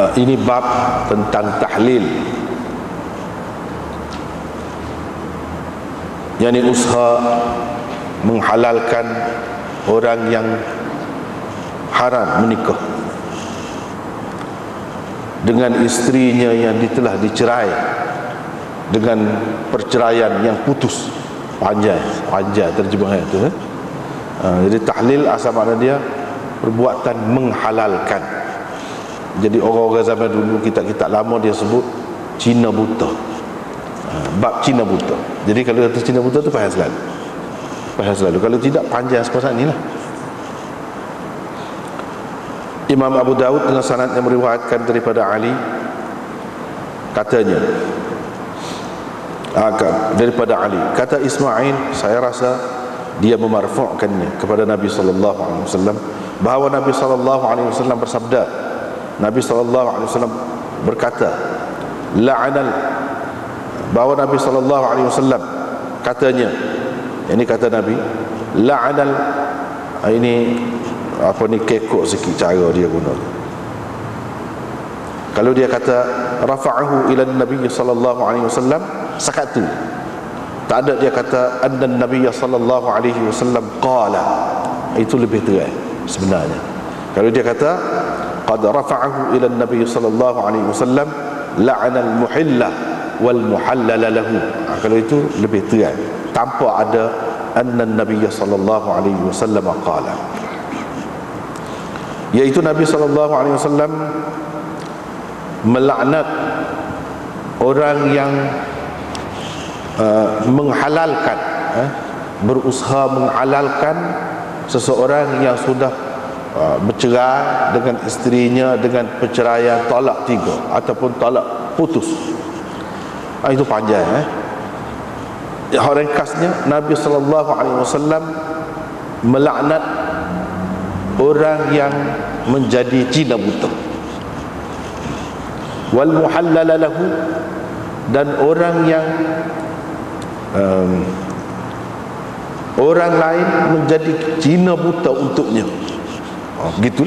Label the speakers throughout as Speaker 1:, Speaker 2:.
Speaker 1: Ini bab tentang tahlil, yakni usaha menghalalkan orang yang haram menikah dengan isterinya yang telah dicerai dengan perceraian yang putus. Panjang terjemahan itu. Jadi tahlil asal makna dia perbuatan menghalalkan. Jadi orang-orang zaman dulu, kitab-kitab lama dia sebut Cina buta. Bab Cina buta. Jadi kalau kata Cina buta tu faham selalu. Kalau tidak, panjang seperti inilah. Imam Abu Dawud dengan sanad yang meriwayatkan daripada Ali, katanya daripada Ali, kata Ismail, saya rasa dia memarfu'kannya kepada Nabi sallallahu alaihi wasallam, bahawa Nabi sallallahu alaihi wasallam bersabda, Nabi sallallahu alaihi wasallam berkata, bahawa Nabi sallallahu alaihi wasallam katanya, ini kata Nabi, la'anal, ini apa ni, kekok sikit cara dia guna. Kalau dia kata rafa'ahu ila Nabi sallallahu alaihi wasallam, sakatu. Tak ada dia kata anna Nabi sallallahu alaihi wasallam qala. Itu lebih terang sebenarnya. Kalau dia kata qad rafa'ahu ila Nabi sallallahu alaihi wasallam la'ana al-muhilla wal muhallala lahu. Kalau itu lebih terang, tanpa ada anna Nabi sallallahu alaihi wasallam qala. Iaitu Nabi sallallahu alaihi wasallam melaknat orang yang menghalalkan, berusaha menghalalkan seseorang yang sudah bercerai dengan isterinya dengan perceraian talak 3 ataupun talak putus. Itu panjang. Ringkasnya, Nabi sallallahu alaihi wasallam melaknat orang yang menjadi Cina buta, wal muhallala lahu, dan orang yang orang lain menjadi Cina buta untuknya. Begitu.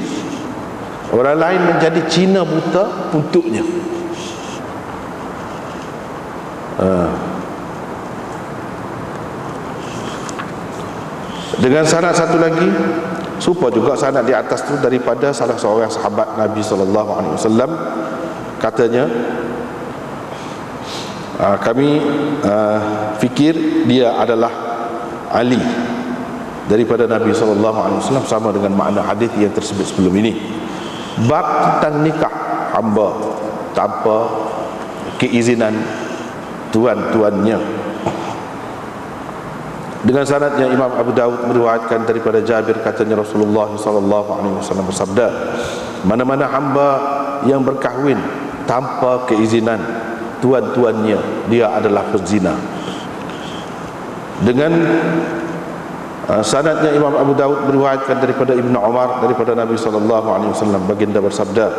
Speaker 1: Orang lain menjadi Cina buta untuknya. Dengan sanad satu lagi, serupa juga sanad di atas tu, daripada salah seorang sahabat Nabi sallallahu alaihi wasallam, katanya, kami fikir dia adalah Ali daripada Nabi sallallahu alaihi wasallam, sama dengan makna hadis yang tersebut sebelum ini. Bab tentang nikah hamba tanpa keizinan tuan-tuannya. Dengan sanadnya, Imam Abu Dawud meriwayatkan daripada Jabir, katanya Rasulullah sallallahu alaihi wasallam bersabda, mana-mana hamba yang berkahwin tanpa keizinan tuan-tuannya, dia adalah penzina. Dengan sanadnya, Imam Abu Dawud meriwayatkan daripada Ibnu Umar daripada Nabi sallallahu alaihi wasallam, baginda bersabda,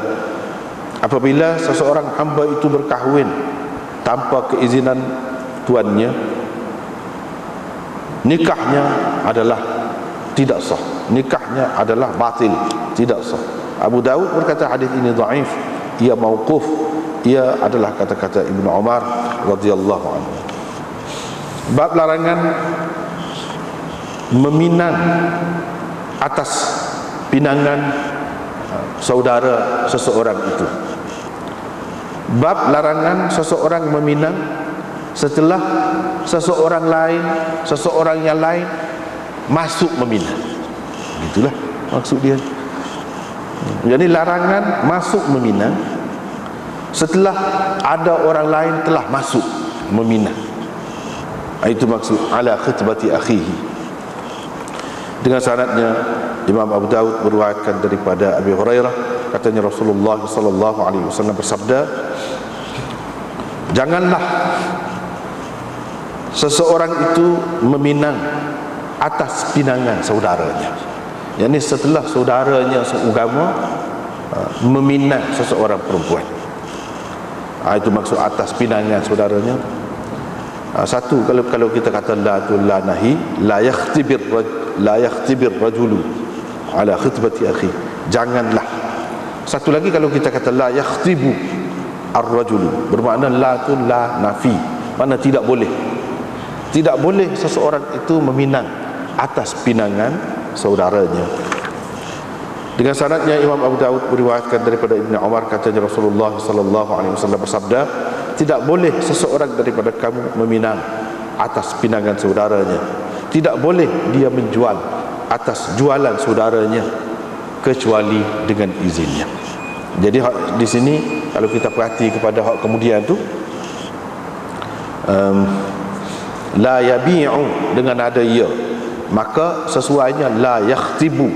Speaker 1: apabila seseorang hamba itu berkahwin tanpa keizinan tuannya, nikahnya adalah tidak sah, nikahnya adalah batil, tidak sah. Abu Dawud berkata hadis ini dhaif, ia mauquf, ia adalah kata-kata Ibnu Umar radhiyallahu anhu. Bab larangan meminang atas pinangan saudara seseorang itu. Bab larangan seseorang meminang setelah seseorang yang lain masuk meminang. Itulah maksud dia. Jadi larangan masuk meminang setelah ada orang lain telah masuk meminang. Itu maksud ala khitbati akhihi. Dengan sanadnya, Imam Abu Dawud meriwayatkan daripada Abi Hurairah, katanya Rasulullah sallallahu alaihi wasallam bersabda, janganlah seseorang itu meminang atas pinangan saudaranya. Yang ini setelah saudaranya seagama meminang seseorang perempuan. Itu maksud atas pinangan saudaranya. Satu, kalau kita kata la nahi, la yakhtibir rajulu ala khitbati akhi. Janganlah Satu lagi, kalau kita kata la yakhtibu ar-rajulu, bermakna la tu la nafi, makna tidak boleh. Tidak boleh seseorang itu meminang atas pinangan saudaranya. Dengan sanadnya Imam Abu Daud meriwayatkan daripada Ibnu Umar, katanya Rasulullah sallallahu alaihi wasallam bersabda, tidak boleh seseorang daripada kamu meminang atas pinangan saudaranya. Tidak boleh dia menjual atas jualan saudaranya kecuali dengan izinnya. Jadi di sini kalau kita perhati kepada hak kemudian tu, la yabi'u dengan ada ya, maka sesuainya la yakhtibu,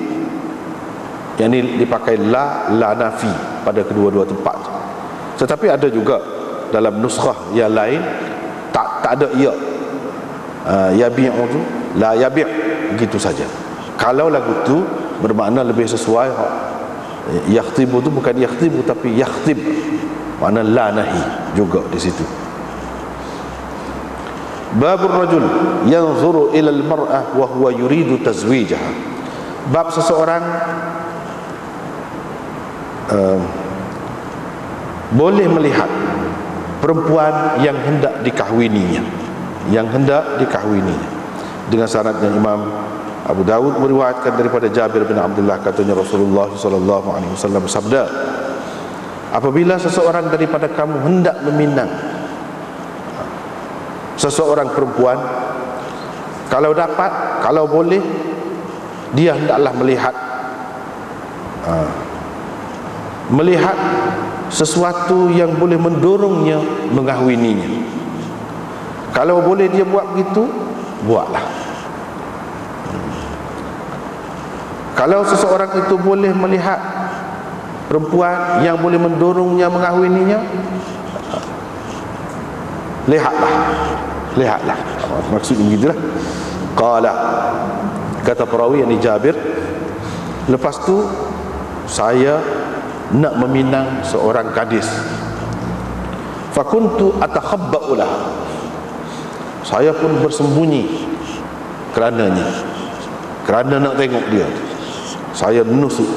Speaker 1: yang ini dipakai la nafi pada kedua-dua tempat. Tetapi ada juga dalam nuskhah yang lain tak ada ya, yabi'u tu la yabi', begitu saja. Kalau lagu tu bermakna lebih sesuai, yakhtibu tu bukan yakhtibu tapi yakhtib, makna la nahi juga di situ. Babur rajul yanzuru ila al-mar'ah wa huwa yuridu tazwijaha. Bab seseorang boleh melihat perempuan yang hendak dikahwininya, dengan sanadnya Imam Abu Dawud meriwayatkan daripada Jabir bin Abdullah, katanya Rasulullah sallallahu alaihi wasallam bersabda, apabila seseorang daripada kamu hendak meminang seseorang perempuan, kalau dapat, kalau boleh, dia hendaklah melihat sesuatu yang boleh mendorongnya mengahwininya. Kalau boleh dia buat begitu, buatlah. Kalau seseorang itu boleh melihat perempuan yang boleh mendorongnya mengahwininya, lihatlah. Maksudnya begitulah. Qala, kata perawi yang Jabir, lepas tu saya nak meminang seorang gadis, fakuntu atakhabba'u lah, saya pun bersembunyi kerana nak tengok dia. Saya nusuk,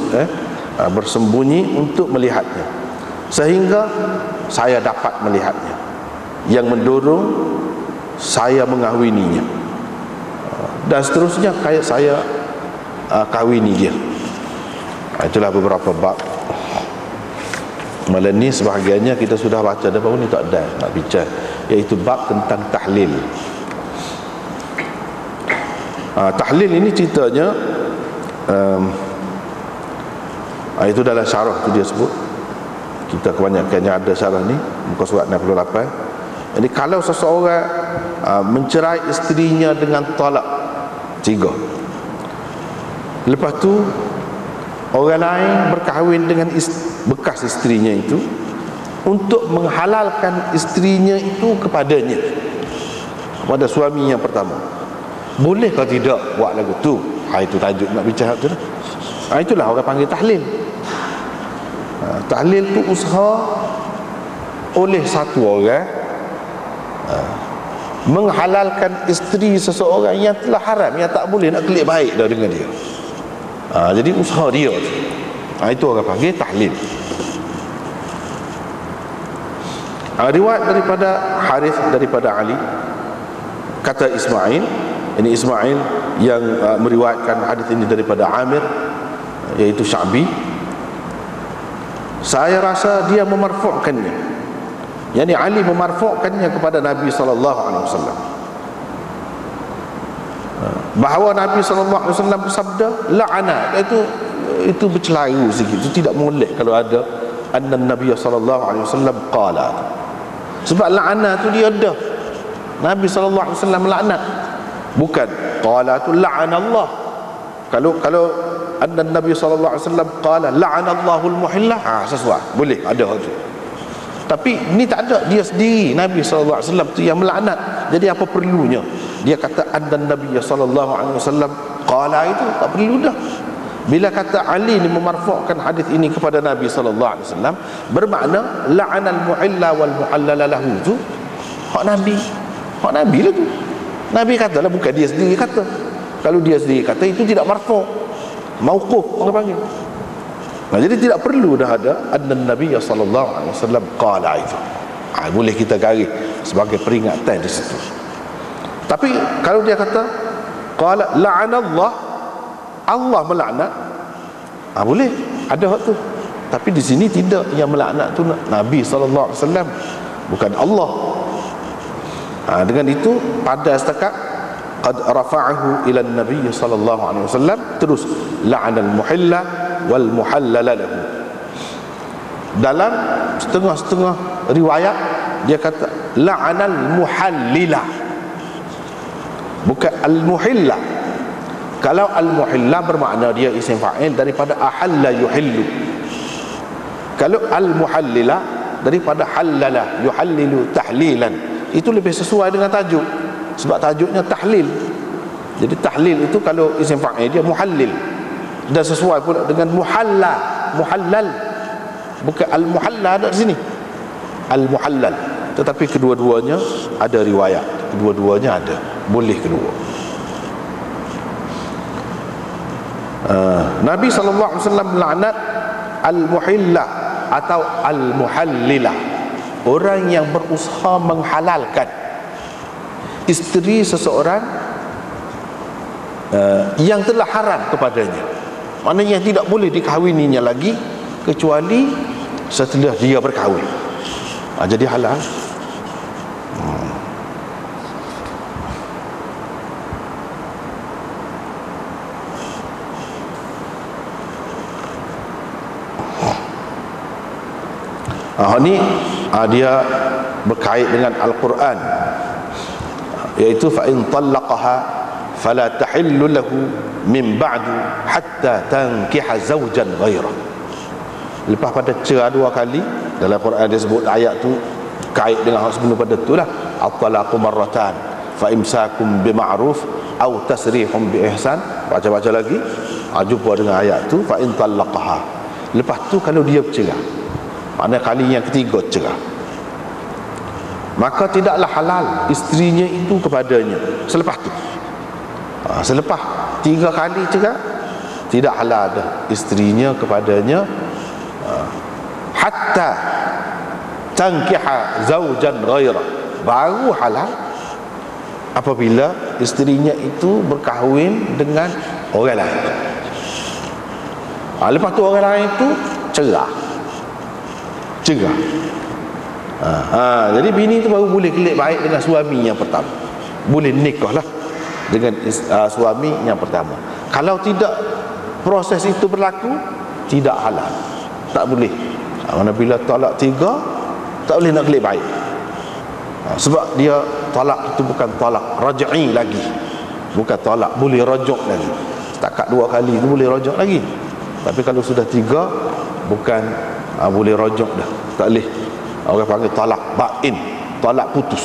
Speaker 1: bersembunyi untuk melihatnya, sehingga saya dapat melihatnya, yang mendorong saya mengahwininya, dan seterusnya kayak saya kahwini dia. Itulah beberapa bab. Malam ni sebahagiannya kita sudah baca, dan baru ni tak ada nak bincang, iaitu bab tentang tahlil. Tahlil ini ceritanya, itu dalam syarah tu dia sebut. Kita kebanyakannya ada syarah ni, muka surat 68. Jadi kalau seseorang mencerai isterinya dengan talak 3, lepas tu orang lain berkahwin dengan bekas isterinya itu untuk menghalalkan isterinya itu kepadanya, kepada suami yang pertama, boleh ke tidak buat lagu tu? Itu tajuk nak bincang tu. Itulah orang panggil tahlil. Tahlil tu usaha oleh satu orang menghalalkan isteri seseorang yang telah haram, yang tak boleh nak kelik baik dah dengan dia. Jadi usaha dia tu, itu orang panggil tahlil. Riwayat daripada Harith daripada Ali, kata Ismail, ini Ismail yang meriwayatkan hadis ini daripada Amir, iaitu Sya'bi, saya rasa dia memarfu'kannya, yakni Ali memarfu'kannya kepada Nabi sallallahu alaihi wasallam, bahawa Nabi sallallahu alaihi wasallam bersabda, la'ana, itu bercelaru sikit, itu tidak molek kalau ada anna Nabi sallallahu alaihi wasallam qala. Sebab la'ana tu dia ada, Nabi sallallahu alaihi wasallam laknat, bukan qala tu la'ana Allah. Kalau anna Nabi sallallahu alaihi wasallam qala la'ana Allahul muhillah, sesuai, boleh ada tu. Tapi ni tak ada, dia sendiri Nabi sallallahu alaihi wasallam tu yang melaknat. Jadi apa perlunya dia kata anna Nabi sallallahu alaihi wasallam qala, itu tak perlu dah. Bila kata Ali ni memarfu'kan hadis ini kepada Nabi sallallahu alaihi wasallam, bermakna la'anal muhilla wal muhallala lahu tu hak Nabi lah tu. Nabi katalah, bukan dia sendiri kata. Kalau dia sendiri kata, itu tidak marfu', mauquf orang panggil. Jadi tidak perlu dah ada anna Nabi sallallahu alaihi wasallam qala itu. Boleh kita garis sebagai peringatan di situ. Tapi kalau dia kata qala la'anallah, Allah melaknat, boleh ada hak tu. Tapi di sini tidak, yang melaknat tu Nabi sallallahu alaihi wasallam, bukan Allah. Dengan itu pada setakat qad rafa'ahu ila Nabi sallallahu alaihi wasallam, terus la'anal muhilla wal muhallala lahu. Dalam setengah-setengah riwayat dia kata la'anal muhallila, bukan al muhilla. Kalau al muhilla bermakna dia isim fa'il daripada ahalla yuhillu. Kalau al muhallila daripada halala yuhallilu tahlilan, itu lebih sesuai dengan tajuk, sebab tajuknya tahlil. Jadi tahlil itu kalau isim fa'il dia muhallil, dan sesuai pula dengan muhalla, muhallal. Bukan al muhalla ada di sini, al muhallal. Tetapi kedua-duanya ada riwayat, kedua-duanya ada, boleh kedua. Nabi sallallahu alaihi wasallam melaknat al muhillah atau al muhallilah, orang yang berusaha menghalalkan isteri seseorang yang telah haram kepadanya. Maknanya tidak boleh dikahwininya lagi kecuali setelah dia berkahwin. Jadi halal. Ni dia berkait dengan Al-Quran, iaitu fa in talaqaha fala tahillu lahu min ba'du hatta tankiha zawjan ghairah. Lepas pada cerai dua kali, dalam Quran dia sebut ayat tu kait dengan hak sebelum pada tu lah, at-talaqu marratan fa imsakum bima'ruf aw tasrihum bi ihsan. Baca-baca lagi, jumpa dengan ayat tu fa in talaqaha. Lepas tu kalau dia bercerai, maknanya kali yang ketiga cerai, maka tidaklah halal isterinya itu kepadanya selepas tu. Selepas 3 kali cerai, tidak halal dah isterinya kepadanya hatta tankiha zawjan ghairah. Baru halal apabila isterinya itu berkahwin dengan orang lain. Lepas tu orang lain itu cerai. Jadi bini itu baru boleh kelip baik dengan suami yang pertama, boleh nikah lah dengan suami yang pertama. Kalau tidak proses itu berlaku, tidak halal, tak boleh. Bila talak 3, tak boleh nak kelip baik. Sebab dia talak itu bukan talak raj'i lagi, bukan talak boleh rajuk lagi. Setakat 2 kali itu boleh rajuk lagi. Tapi kalau sudah 3, bukan boleh rajuk dah, tak boleh. Orang panggil talak bain, talak putus.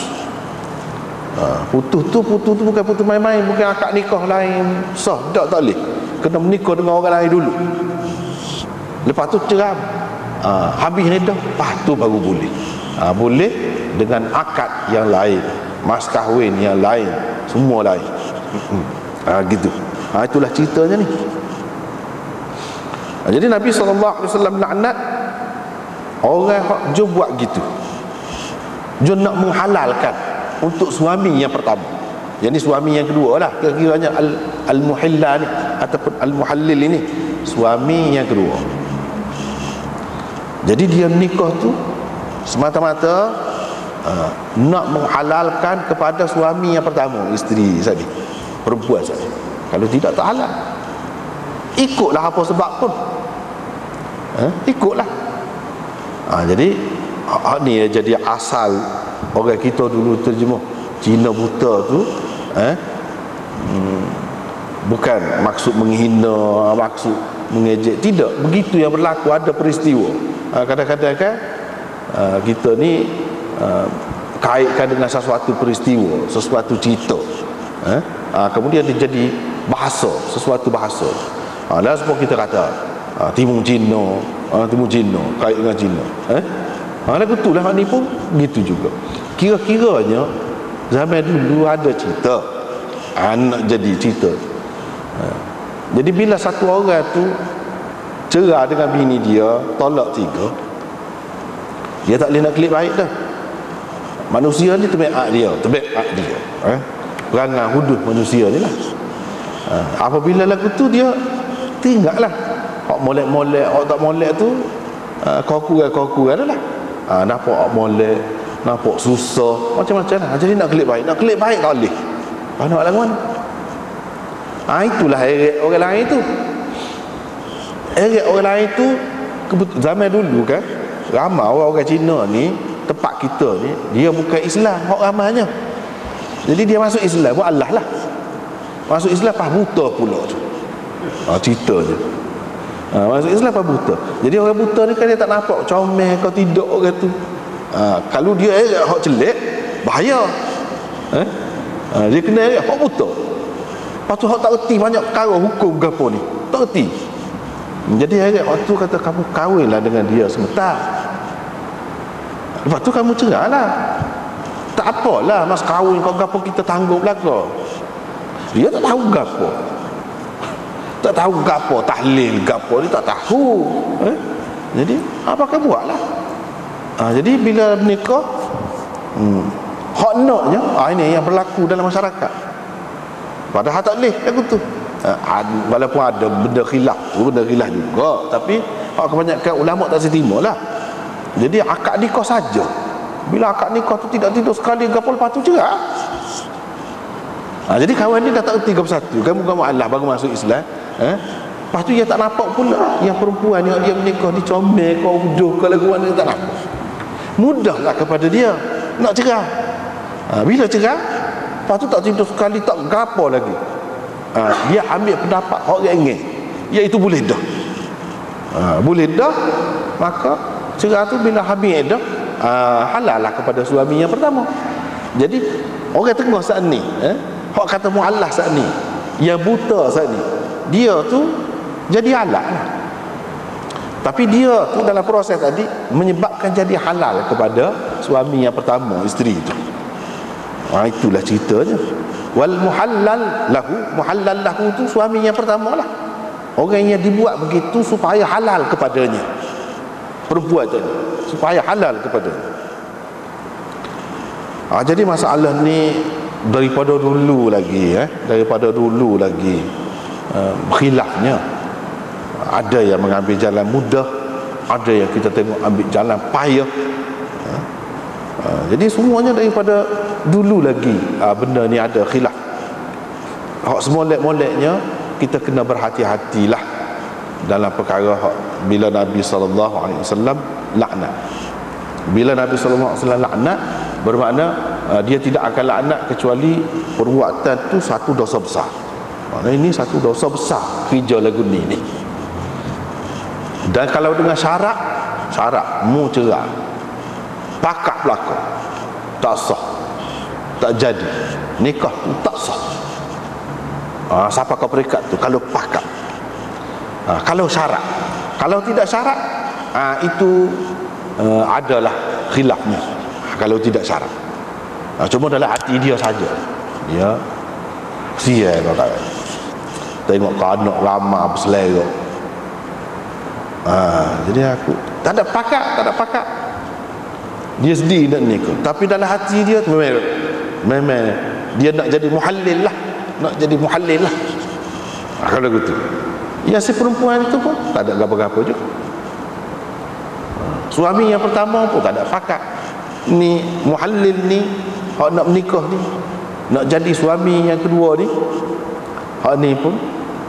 Speaker 1: Putus tu bukan putus main-main, bukan akad nikah lain sah, tak boleh. Kena menikah dengan orang lain dulu, lepas tu cerai, habis ni dah, lepas tu baru boleh. Boleh dengan akad yang lain, mas kahwin yang lain, semua lain. Gitu. Itulah ceritanya ni. Jadi Nabi SAW laknat orang yang buat gitu, dia nak menghalalkan untuk suami yang pertama. Jadi suami yang kedua lah kira-kiranya al-muhillah ni ataupun al-muhallil ini, suami yang kedua. Jadi dia nikah tu semata-mata nak menghalalkan kepada suami yang pertama, isteri tadi, perempuan tadi. Kalau tidak, tak halal. Ikutlah apa sebab pun, ikutlah. Jadi ni jadi asal orang kita dulu terjemah Cina buta tu, bukan maksud menghina, maksud mengejek, tidak begitu yang berlaku. Ada peristiwa, kadang-kadang kan kita ni kaitkan dengan sesuatu peristiwa, sesuatu cerita, kemudian dia jadi bahasa, sesuatu bahasa. Dan sebab kita kata Timur Cina, Timur Cina kait dengan Cina, lagu tu lah ni pun gitu juga. Kira-kiranya zaman dulu ada cerita, nak jadi cerita. Jadi bila satu orang tu cerai dengan bini dia, tolak 3, dia tak boleh nak klik baik dah. Manusia ni terbaik dia, perangai hudud manusia ni lah. Apabila lagu tu dia tinggal lah. Hak molek-molek, hak tak molek tu kau-kau adalah. Nampak hak molek, nampak susah, macam-macam lah. Jadi nak klik baik tak boleh. Nak lagu mana? Itulah heret orang lain tu. Heret orang lain tu zaman dulu kan, ramai orang Cina ni, tempat kita ni, dia bukan Islam, hak ramainya. Jadi dia masuk Islam pun Allah lah. Masuk Islam pas buta pula tu. Ceritanya. Masuk Islam pas buta. Jadi orang buta ni kan dia tak nampak comel kau tidak orang tu. Kalau dia hak celek, bahaya. Dia kena hak buta. Lepas tu hak tak reti banyak perkara hukum ke apa ni. Tak reti. Jadi waktu kata kamu kahwinlah dengan dia sebentar. Lepas tu kamu cerai lah. Tak apalah mas kahwin kau gapo kita tanggung belaka. Dia tak tahu gapo. Tak tahu gapo tahlil gapo dia tak tahu. Jadi apa kau buatlah. Jadi bila menikah hak naknya ini yang berlaku dalam masyarakat. Padahal tak boleh lagu tu. Walaupun ada benda khilaf juga, tapi kebanyakan ulama tak setimur lah. Jadi akad nikah saja. Bila akad nikah tu tidak tidur sekali gapo lepas tu cerai. Jadi kawan ni dah tak erti gapo satu. Kamu Allah baru masuk Islam. Lepas tu dia tak nampak pula yang perempuan yang dia menikah ni comel kau uduh kau lagu mana dia tak nampak. Mudahlah kepada dia nak cerai. Bila cerai, lepas tu tak tidur sekali tak gapo lagi. Dia ambil pendapat orang ingin, iaitu boleh dah. Boleh dah, maka cerai tu bila habis dah, halal lah kepada suami yang pertama. Jadi orang tengah saat ni, hak kata mu'allah saat ni, yang buta saat ni, dia tu jadi halal lah. Tapi dia tu dalam proses tadi menyebabkan jadi halal kepada suami yang pertama, isteri tu. Itulah ceritanya. Wal muhallal lahu tu suami yang pertama lah. Orang yang dibuat begitu supaya halal kepadanya, perempuan tadi, supaya halal kepadanya. Jadi masalah ni daripada dulu lagi khilafnya. Ada yang mengambil jalan mudah, ada yang kita tengok ambil jalan payah. Jadi semuanya daripada dulu lagi benda ni ada khilaf. Hak semolek-moleknya kita kena berhati-hatilah dalam perkara bila Nabi SAW laknat. Bila Nabi SAW laknat, bermakna dia tidak akan laknat kecuali perbuatan tu satu dosa besar. Ini satu dosa besar kerja lagu ni. Dan kalau dengan syarat mu cerai, pakak belaka, tak sah, tak jadi, nikah tu tak sah. Siapa kau perikat tu kalau pakak. Kalau syarat, kalau tidak syarat, itu adalah khilafnya. Kalau tidak syarat, cuma dalam hati dia saja, dia sial kau kawan. Tengok kau anak lama berselera. Jadi aku tak ada pakak. Dia sedih nak nikah, tapi dalam hati dia tu memang dia nak jadi muhallil lah. Kalau gitu, ya si perempuan itu pun tak ada apa-apa juga. Suami yang pertama pun tak ada pakak. Ni muhallil ni, hak nak menikah ni, nak jadi suami yang kedua ni, hak ni pun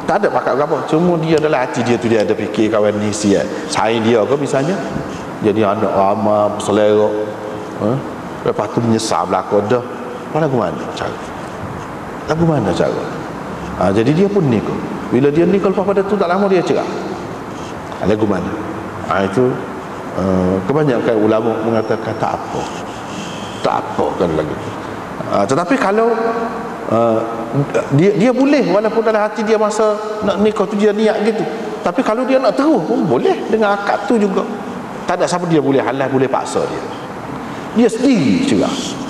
Speaker 1: tak ada pakak apa. Cuma dia dalam hati dia tu dia ada fikir kawan ni sial. Sayang dia ke misalnya, jadi anak ramah berselera. Lepas tu menyesal belaka dah. Lagu mana cara? Jadi dia pun nikah. Bila dia nikah lepas pada tu tak lama dia cerai. Lagu mana? Itu kebanyakan ulama mengatakan tak apa kan lagu tu. Tetapi kalau dia boleh, walaupun dalam hati dia masa nak nikah tu dia niat gitu, tapi kalau dia nak terus pun boleh dengan akad tu juga. Tak ada siapa dia boleh halal, boleh paksa dia sendiri juga.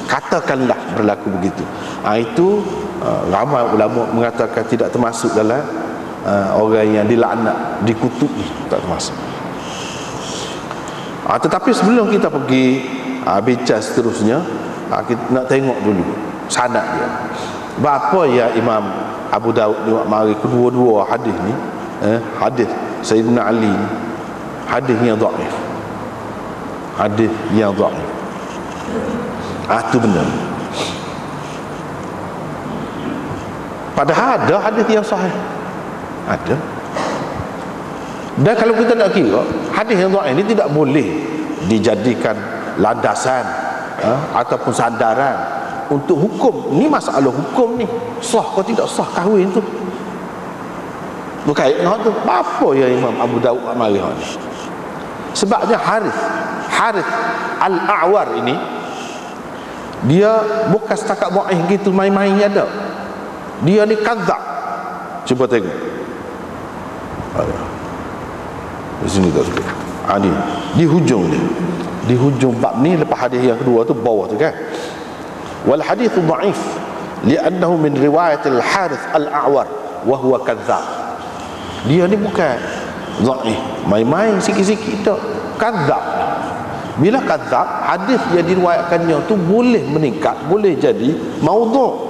Speaker 1: Katakanlah berlaku begitu, itu ramai ulama mengatakan tidak termasuk dalam orang yang dilaknat, dikutuki, tak termasuk. Tetapi sebelum kita pergi bincang seterusnya, kita nak tengok dulu sanad dia. Apa ya Imam Abu Daud ni mari kedua-dua hadis ni, hadis Sayyidina Ali, hadis yang dhaif. Hadis yang dhaif. Itu benar. Padahal ada hadis yang sahih. Ada. Dan kalau kita nak kira, hadis yang dhaif ini tidak boleh dijadikan landasan ataupun sandaran untuk hukum. Ni masalah hukum ni. Sah atau tidak sah kahwin tu. Berkait dengan tu. Apa ya Imam Abu Daud mari ni? Sebabnya Harith Al-A'war ini, dia bukan setakat dhaif gitu main-main ada. Dia ni kadzab. Cuba tengok. Di sini tak sikit. Ni di hujung dia. Di hujung bab ni lepas hadis yang kedua tu bawah tu kan. Wal hadits dhaif li'annahu min riwayat al-Harith al-A'war wa huwa kadzab. Dia ni bukan dhaif, main-main sikit-sikit tak. Kadzab. Bila kadzab, hadis yang diriwayatkannya tu boleh meningkat, boleh jadi maudhu'.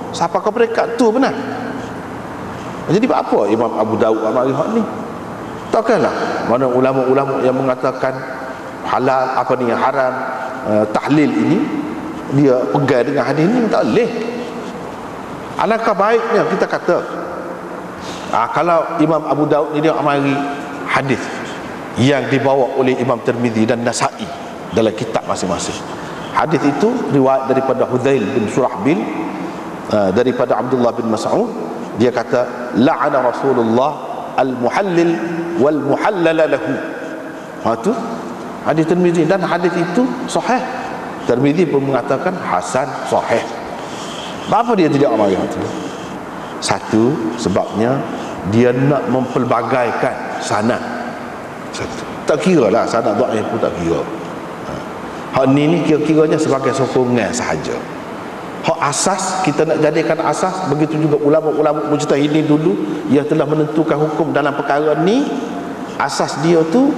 Speaker 1: Siapa kau peringkat tu benar. Jadi apa Imam Abu Daud mari hak ni? Takkanlah mana ulama-ulama yang mengatakan halal apa ni haram, tahlil ini dia pegang dengan hadis ni, tak boleh. Alangkah baiknya kita kata kalau Imam Abu Daud ni dia mari hadis yang dibawa oleh Imam Tirmizi dan Nasa'i dalam kitab masing-masing. Hadis itu riwayat daripada Hudzail bin Surahbil, daripada Abdullah bin Mas'ud, dia kata la'ana Rasulullah al-muhallil wal muhallala lahu. Itu hadis Tirmizi dan hadis itu sahih. Tirmizi pun mengatakan hasan sahih. Apa dia tidak amal itu? Satu, sebabnya dia nak mempelbagaikan sanad. Satu, tak kira lah sanad dhaif pun tak kira. Hak ni kira-kiranya sebagai sokongan sahaja. Hak asas kita nak jadikan asas. Begitu juga ulama-ulama mujtahidin dulu yang telah menentukan hukum dalam perkara ni, asas dia tu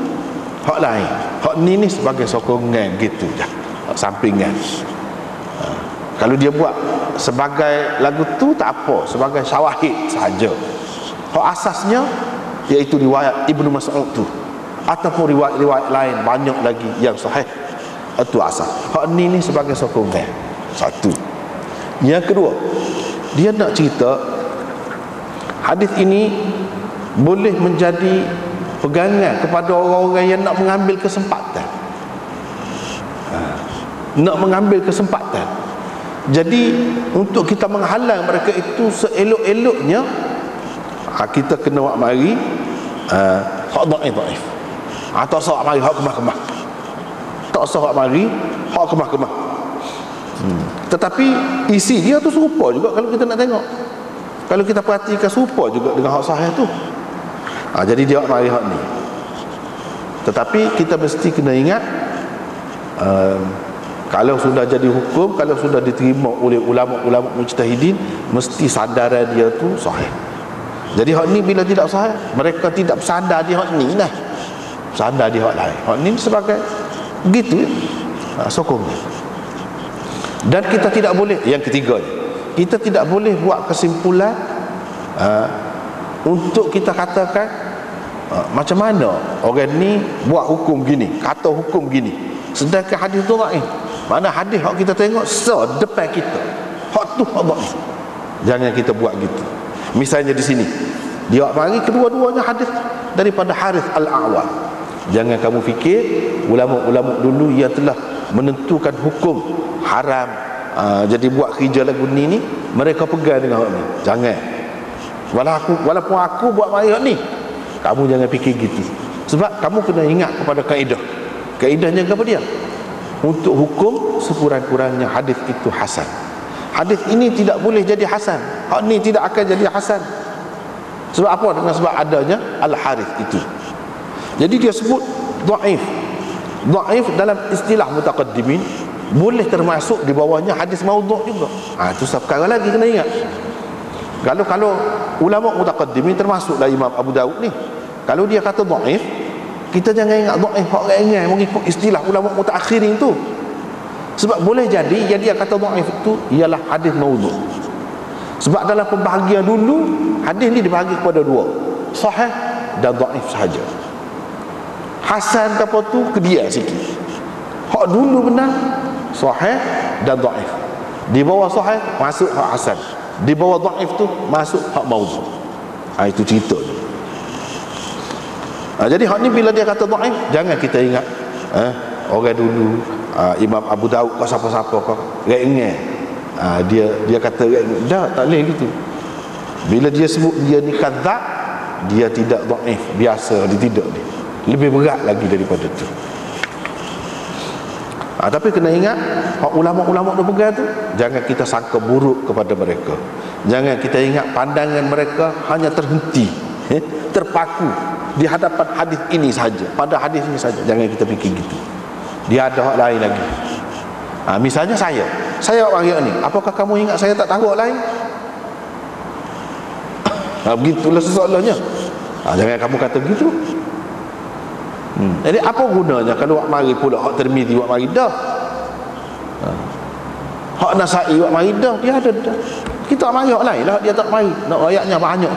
Speaker 1: hak lain. Hak ni sebagai sokongan gitu je, hak sampingan. Kalau dia buat sebagai lagu tu tak apa, sebagai syawahid sahaja. Hak asasnya iaitu riwayat Ibnu Mas'ud tu ataupun riwayat-riwayat lain banyak lagi yang sahih. Itu asas. Hak ni sebagai sokongan. Satu. Yang kedua, dia nak cerita hadis ini boleh menjadi pegangan kepada orang-orang yang nak mengambil kesempatan. Nak mengambil kesempatan. Jadi untuk kita menghalang mereka itu seelok-eloknya, kita kena buat mari hak dhaif. Tak usah mari hak kemah-kemah. Tak usah buat mari hak kemah-kemah. Tetapi isi dia tu serupa juga kalau kita nak tengok. Kalau kita perhatikan serupa juga dengan hak sahih tu. Jadi dia mari hak ni. Tetapi kita mesti kena ingat, kalau sudah jadi hukum, kalau sudah diterima oleh ulama-ulama mujtahidin, mesti sandaran dia tu sahih. Jadi hak ni bila tidak sahih, mereka tidak bersandar di hak ni lah. Bersandar di hak lain. Hak ni sebagai begitu sokongnya. Dan kita tidak boleh, yang ketiga, kita tidak boleh buat kesimpulan untuk kita katakan macam mana orang ni buat hukum gini, kata hukum gini, sedangkan hadis tu dhaif. Mana hadis hak kita tengok depan kita, hak tu hak dhaif. Jangan kita buat gitu. Misalnya di sini dia mari kedua-duanya hadis daripada Harith Al-A'war. Jangan kamu fikir ulama-ulama dulu yang telah menentukan hukum haram jadi buat kerja lagu ni mereka pegang dengan hak ni. Jangan. Walaupun aku buat mari hak ni, kamu jangan fikir gitu. Sebab kamu kena ingat kepada kaedah. Kaedahnya apa dia? Untuk hukum sekurang-kurangnya hadis itu hasan. Hadis ini tidak boleh jadi hasan. Hak ni tidak akan jadi hasan. Sebab apa? Dengan sebab adanya Al-Harith itu. Jadi dia sebut dhaif. Dhaif dalam istilah mutaqaddimin boleh termasuk di bawahnya hadis maudhu' juga. Itu perkara lagi kena ingat. Kalau ulama mutaqaddimin termasuklah Imam Abu Daud ni, kalau dia kata dhaif, kita jangan ingat dhaif hak ringan mengikut istilah ulama mutaakhirin tu. Sebab boleh jadi yang dia kata dhaif itu ialah hadis maudhu'. Sebab dalam pembahagian dulu hadis ni dibahagi kepada dua, sahih dan dhaif sahaja. Hasan ke apa tu kedia sikit. Hak dulu benar sahih dan dhaif. Di bawah sahih masuk hak hasan. Di bawah dhaif tu masuk hak maudhu'. Itu cerita tu. Jadi hak ni bila dia kata dhaif, jangan kita ingat orang dulu Imam Abu Daud kau siapa-siapa kau ingat dia kata dah, tak boleh gitu. Bila dia sebut dia ni kadzab, dia tidak dhaif biasa, dia tidak ni. Lebih berat lagi daripada tu. Tapi kena ingat ulama-ulama tu pegang tu, jangan kita sangka buruk kepada mereka. Jangan kita ingat pandangan mereka hanya terhenti, terpaku di hadapan hadis ini saja, pada hadis ini saja. Jangan kita fikir gitu. Dia ada hak lain lagi. Misalnya saya orang ni, apakah kamu ingat saya tak tahu hak lain? Begitulah soalannya. Jangan kamu kata begitu. Jadi apa gunanya kalau wak mari pula hak Tirmizi wak mari dah, hak Nasa'i wak mari dah, dia ada dah. Kita mari hak lain lah, dia tak mari. Nak ayatnya banyak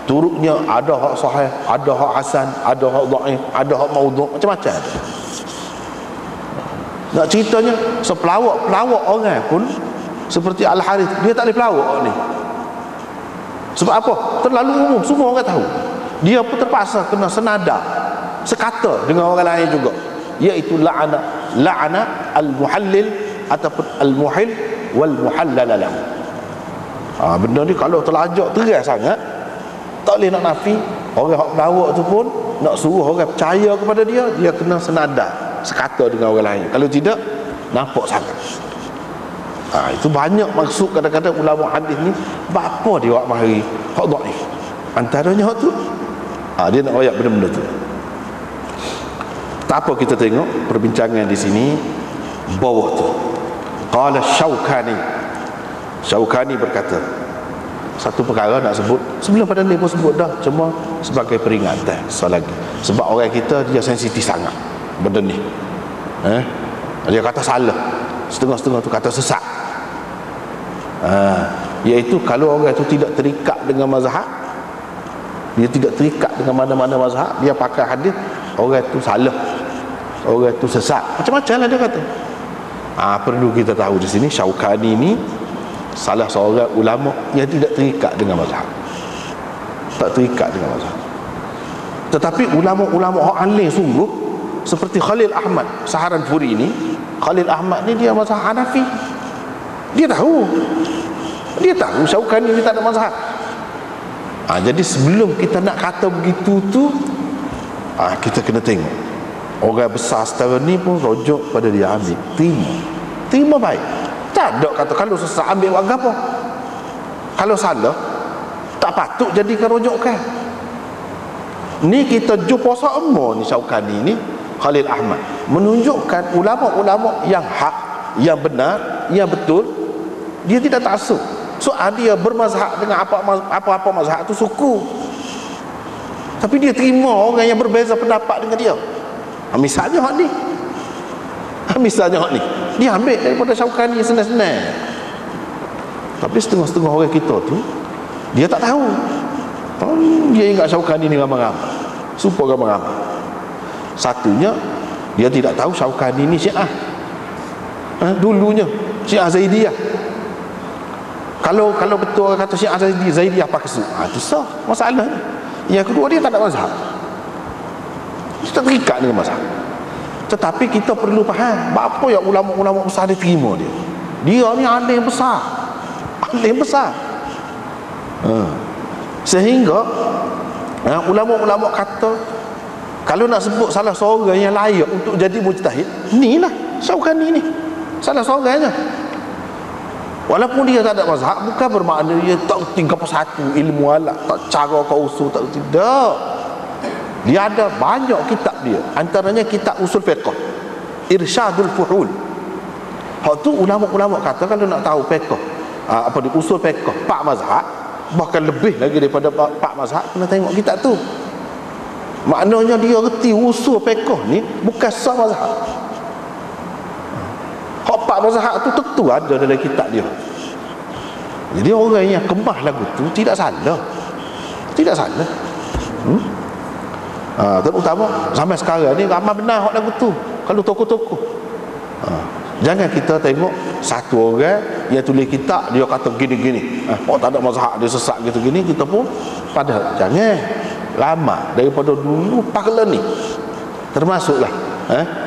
Speaker 1: turuknya ada hak sahih, ada hak hasan, ada hak dhaif, ada hak maudhu', macam-macam. Nak ceritanya sepelawak orang pun seperti Al-Harith, dia tak boleh pelawak ni. Sebab apa? Terlalu umum, semua orang tahu. Dia pun terpaksa kena senada, sekata dengan orang lain juga, iaitu la'ana al-muhallil ataupun al-muhil wal muhallal lahu. Benda ni kalau terlajak teras sangat, tak boleh nak nafi. Orang hak pelawak tu pun nak suruh orang percaya kepada dia, dia kena senada, sekata dengan orang lain. Kalau tidak, nampak sangat. Itu banyak maksud kadang-kadang ulama hadis ni, apa dia buat mari hak dhaif. Antaranya hak tu dia nak royak benda-benda tu. Tak apa, kita tengok perbincangan di sini bawah tu. Qala Syaukani berkata, satu perkara nak sebut sebelum pada ni pun sebut dah, cuma sebagai peringatan sekali lagi. Sebab orang kita dia sensitif sangat benda ni. Dia kata salah, setengah-setengah tu kata sesat. Iaitu kalau orang itu tidak terikat dengan mazhab, dia tidak terikat dengan mana-mana mazhab, dia pakai hadis, orang itu salah, orang itu sesat, macam-macam lah dia kata. Perlu kita tahu di sini Syaukani ni salah seorang ulama yang tidak terikat dengan mazhab, tak terikat dengan mazhab. Tetapi ulama-ulama hak alim sungguh seperti Khalil Ahmad Saharanfuri ni. Khalil Ahmad ni dia mazhab Hanafi. Dia tahu Syaukani ni tak ada mazhab. Jadi sebelum kita nak kata begitu tu, kita kena tengok orang besar setara ni pun rujuk pada dia, ambil, terima baik. Tak ada kata kalau sesat ambil buat apa. Kalau salah tak patut jadikan rujukan. Ni kita jumpa sama ni Syaukani ni, Khalil Ahmad menunjukkan ulama-ulama yang hak, yang benar, yang betul, dia tidak taksub. Dia bermazhab dengan apa-apa mazhab tu suku, tapi dia terima orang yang berbeza pendapat dengan dia. Misalnya hak ni, dia ambil daripada Syaukani senang-senang. Tapi setengah-setengah orang kita tu dia tak tahu. Dia ingat Syaukani ni ramai-ramai, super ramai-ramai. Satunya, dia tidak tahu Syaukani ni Syiah. Dulunya Syiah Zaidiyah. Kalau betul orang kata Syiah Zaidiyah pakai su, itu sah masalah ni. Yang kedua, dia tak ada mazhab, dia tak terikat dengan mazhab. Tetapi kita perlu faham apa yang ulama-ulama besar dia terima dia. Dia ni alim besar. Sehingga ulama-ulama kata kalau nak sebut salah seorang yang layak untuk jadi mujtahid, inilah Syaukani ni, salah seorangnya. Walaupun dia tak ada mazhab, bukan bermakna dia tak tinggal satu ilmu alat, tak cara kau usul, tak, tidak. Dia ada banyak kitab dia, antaranya kitab usul fiqh, Irsyadul Fuhul. Hak tu ulama-ulama kata kalau nak tahu fiqh, apa di usul fiqh 4 mazhab, bahkan lebih lagi daripada 4 mazhab, kena tengok kitab tu. Maknanya dia reti usul fiqh ni bukan sah mazhab. Hak 4 mazhab tu tentu ada dalam kitab dia. Jadi orang yang kemah lagu tu tidak salah. Tidak salah. Terutama sampai sekarang ni ramai benar hak lagu tu. Kalau tokoh-tokoh, jangan kita tengok satu orang yang tulis kitab dia kata gini-gini, tak ada mazhab, dia sesat gitu gini, kita pun padahal jangan. Lama daripada dulu pahala ni, termasuklah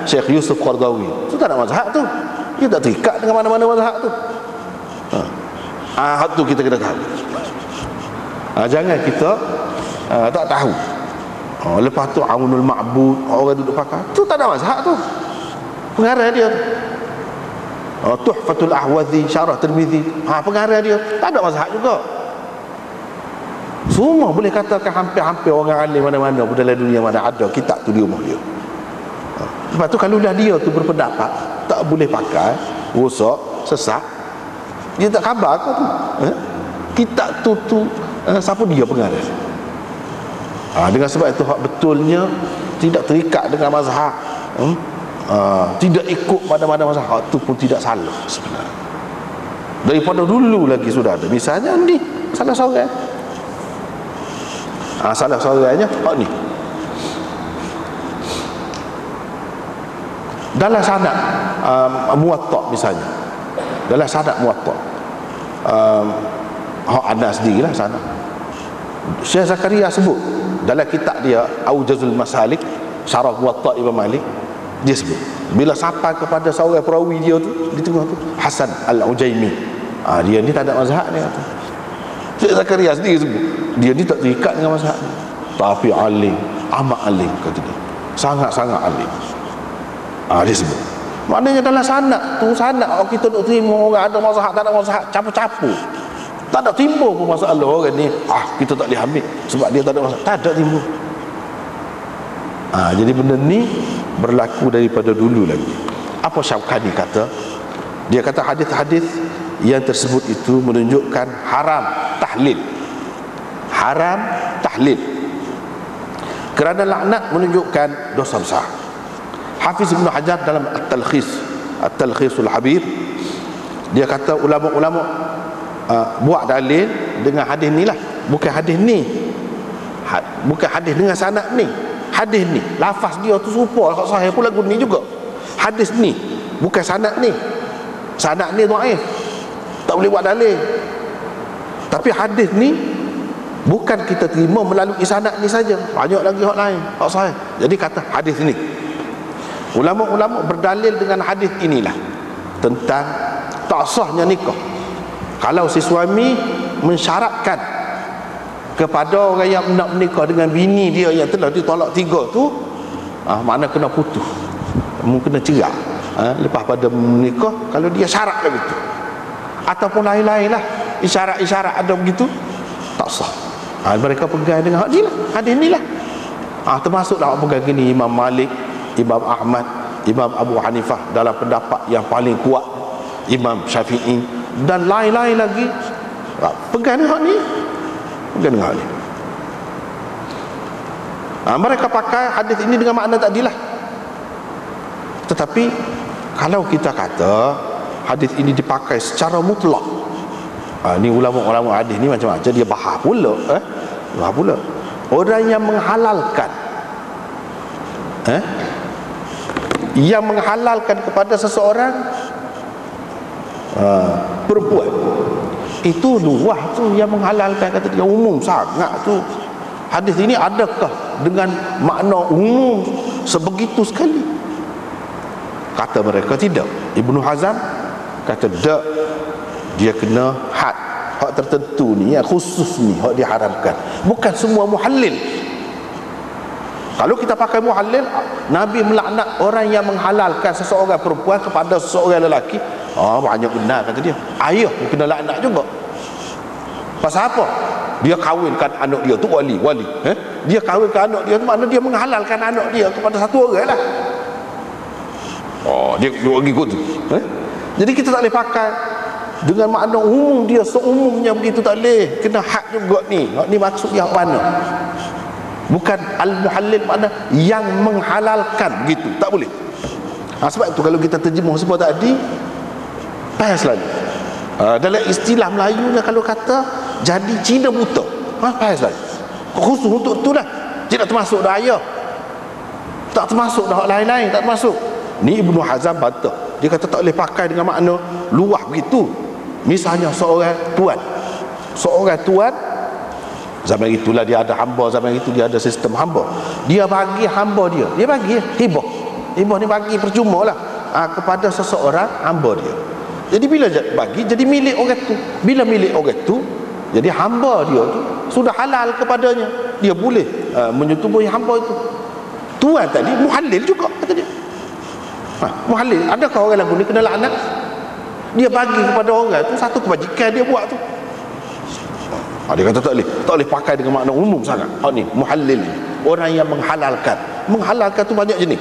Speaker 1: Syekh Yusuf Qaradawi tu tak ada mazhab tu, dia tak terikat dengan mana-mana mazhab tu. Hak tu kita kena tahu. Jangan kita tak tahu. Lepas tu Aunul Ma'bud, orang duduk pakai tu tak ada mazhab tu, pengarah dia tu. Tuhfatul Ahwazi, Syarah Tirmizi, pengarah dia tak ada mazhab juga. Semua boleh katakan hampir-hampir orang alim mana-mana dalam dunia mana ada kitab tu di rumah dia. Lepas tu kalau dah dia tu berpendapat tak boleh pakai, rosak, sesat, dia tak khabar ke tu? Kitab tu siapa dia pengarah? Dengan sebab itu hak betulnya tidak terikat dengan mazhab, tidak ikut mana-mana mazhab, tu pun tidak salah sebenarnya. Daripada dulu lagi sudah ada. Misalnya ni salah seorang, salah seorangnya hak ni dalam sanad Muwatta misalnya, dalam sanad Muwatta hak Anas sendirilah sanad. Syekh Zakaria sebut dalam kitab dia Aujazul Masalik, Syarah Muwatta Imam Malik, dia sebut bila sampai kepada seorang perawi dia tu di tengah tu, Hasan Al-Ujaimi, dia ni tak ada mazhab dia kata. Syekh Zakaria sendiri sebut dia ni tak terikat dengan mazhab ni, tapi alim, amat alim kata dia, sangat-sangat alim. Dia sebut maknanya dalam sanad tu, sanad kita nak terima orang ada mazhab tak ada mazhab, capu-capu, tak ada timbul pun masalah orang ni kita tak boleh ambil sebab dia tak ada mazhab, tak ada timbul. Jadi benda ni berlaku daripada dulu lagi. Apa Syaukani kata? Dia kata hadis-hadis yang tersebut itu menunjukkan haram tahlil. Haram tahlil. Kerana laknat menunjukkan dosa besar. Hafiz Ibn Hajar dalam At-Talkhisul Habir, dia kata ulama-ulama buat dalil dengan hadis ni lah, bukan hadis ni, bukan hadis dengan sanad ni. Hadis ni lafaz dia tu serupa hak sahih pun lagu ni juga. Hadis ni bukan sanad ni. Sanad ni dhaif, tak boleh buat dalil. Tapi hadis ni bukan kita terima melalui sanad ni saja, banyak lagi hak lain hak sahih. Jadi kata hadis ni, ulama-ulama berdalil dengan hadis inilah tentang tak sahnya nikah. Kalau si suami mensyaratkan kepada orang yang nak menikah dengan bini dia yang telah ditolak 3 tu, mana kena putus, mungkin kena cerai lepas pada menikah kalau dia syarat begitu, ataupun lain-lain lah isyarat-isyarat ada begitu, tak sah. Mereka pegang dengan hak ni lah, hadis ni lah. Termasuklah orang pegang gini Imam Malik, Imam Ahmad, Imam Abu Hanifah dalam pendapat yang paling kuat, Imam Syafi'i dan lain-lain lagi pegang dengan hak ni, pegang dengan hak ni. Mereka pakai hadis ini dengan makna takdilah. Tetapi kalau kita kata hadis ini dipakai secara mutlak, ni ulama-ulama hadis ni macam-macam dia bahas pula, bahas pula orang yang menghalalkan yang menghalalkan kepada seseorang perempuan, itu luah tu yang menghalalkan, kata dia umum sangat tu. Hadis ini adakah dengan makna umum sebegitu sekali? Kata mereka tidak. Ibnu Hazm kata tak, dia kena had hak tertentu ni yang khusus ni hak diharamkan, bukan semua muhallil. Kalau kita pakai muhallil, Nabi melaknat orang yang menghalalkan seseorang perempuan kepada seseorang lelaki, banyak benar kata dia. Ayah pun kena laknat juga. Pasal apa? Dia kahwinkan anak dia tu wali. Dia kahwinkan anak dia tu, makna dia menghalalkan anak dia kepada satu orang lah. Dia pergi ikut tu. Jadi kita tak boleh pakai dengan makna umum dia seumumnya begitu tak boleh, kena had juga ni. Ni maksud yang mana? Bukan al-muhallil makna yang menghalalkan gitu, tak boleh. Sebab itu kalau kita terjemuh sebab tadi payah lagi. Dalam istilah Melayunya kalau kata jadi Cina buta, payah lagi. Khusus untuk tu lah, tidak termasuk dah ayah, tak termasuk dah lain-lain, tak termasuk. Ni Ibnu Hazm bantah. Dia kata tak boleh pakai dengan makna luah begitu. Misalnya seorang tuan, zaman itulah dia ada hamba, zaman itu dia ada sistem hamba. Dia bagi hamba dia bagi hibah ni bagi percuma lah kepada seseorang hamba dia. Jadi bila bagi, jadi milik orang tu. Bila milik orang tu, jadi hamba dia tu sudah halal kepadanya. Dia boleh menyetubuhi hamba itu. Tuan tadi muhallil juga kata dia. Muhallil. Adakah orang lagu ni kena laknat? Dia bagi kepada orang tu satu kebajikan dia buat tu. Dia kata tak boleh pakai dengan makna umum sangat. Ni muhallil ni, orang yang menghalalkan. Menghalalkan tu banyak jenis.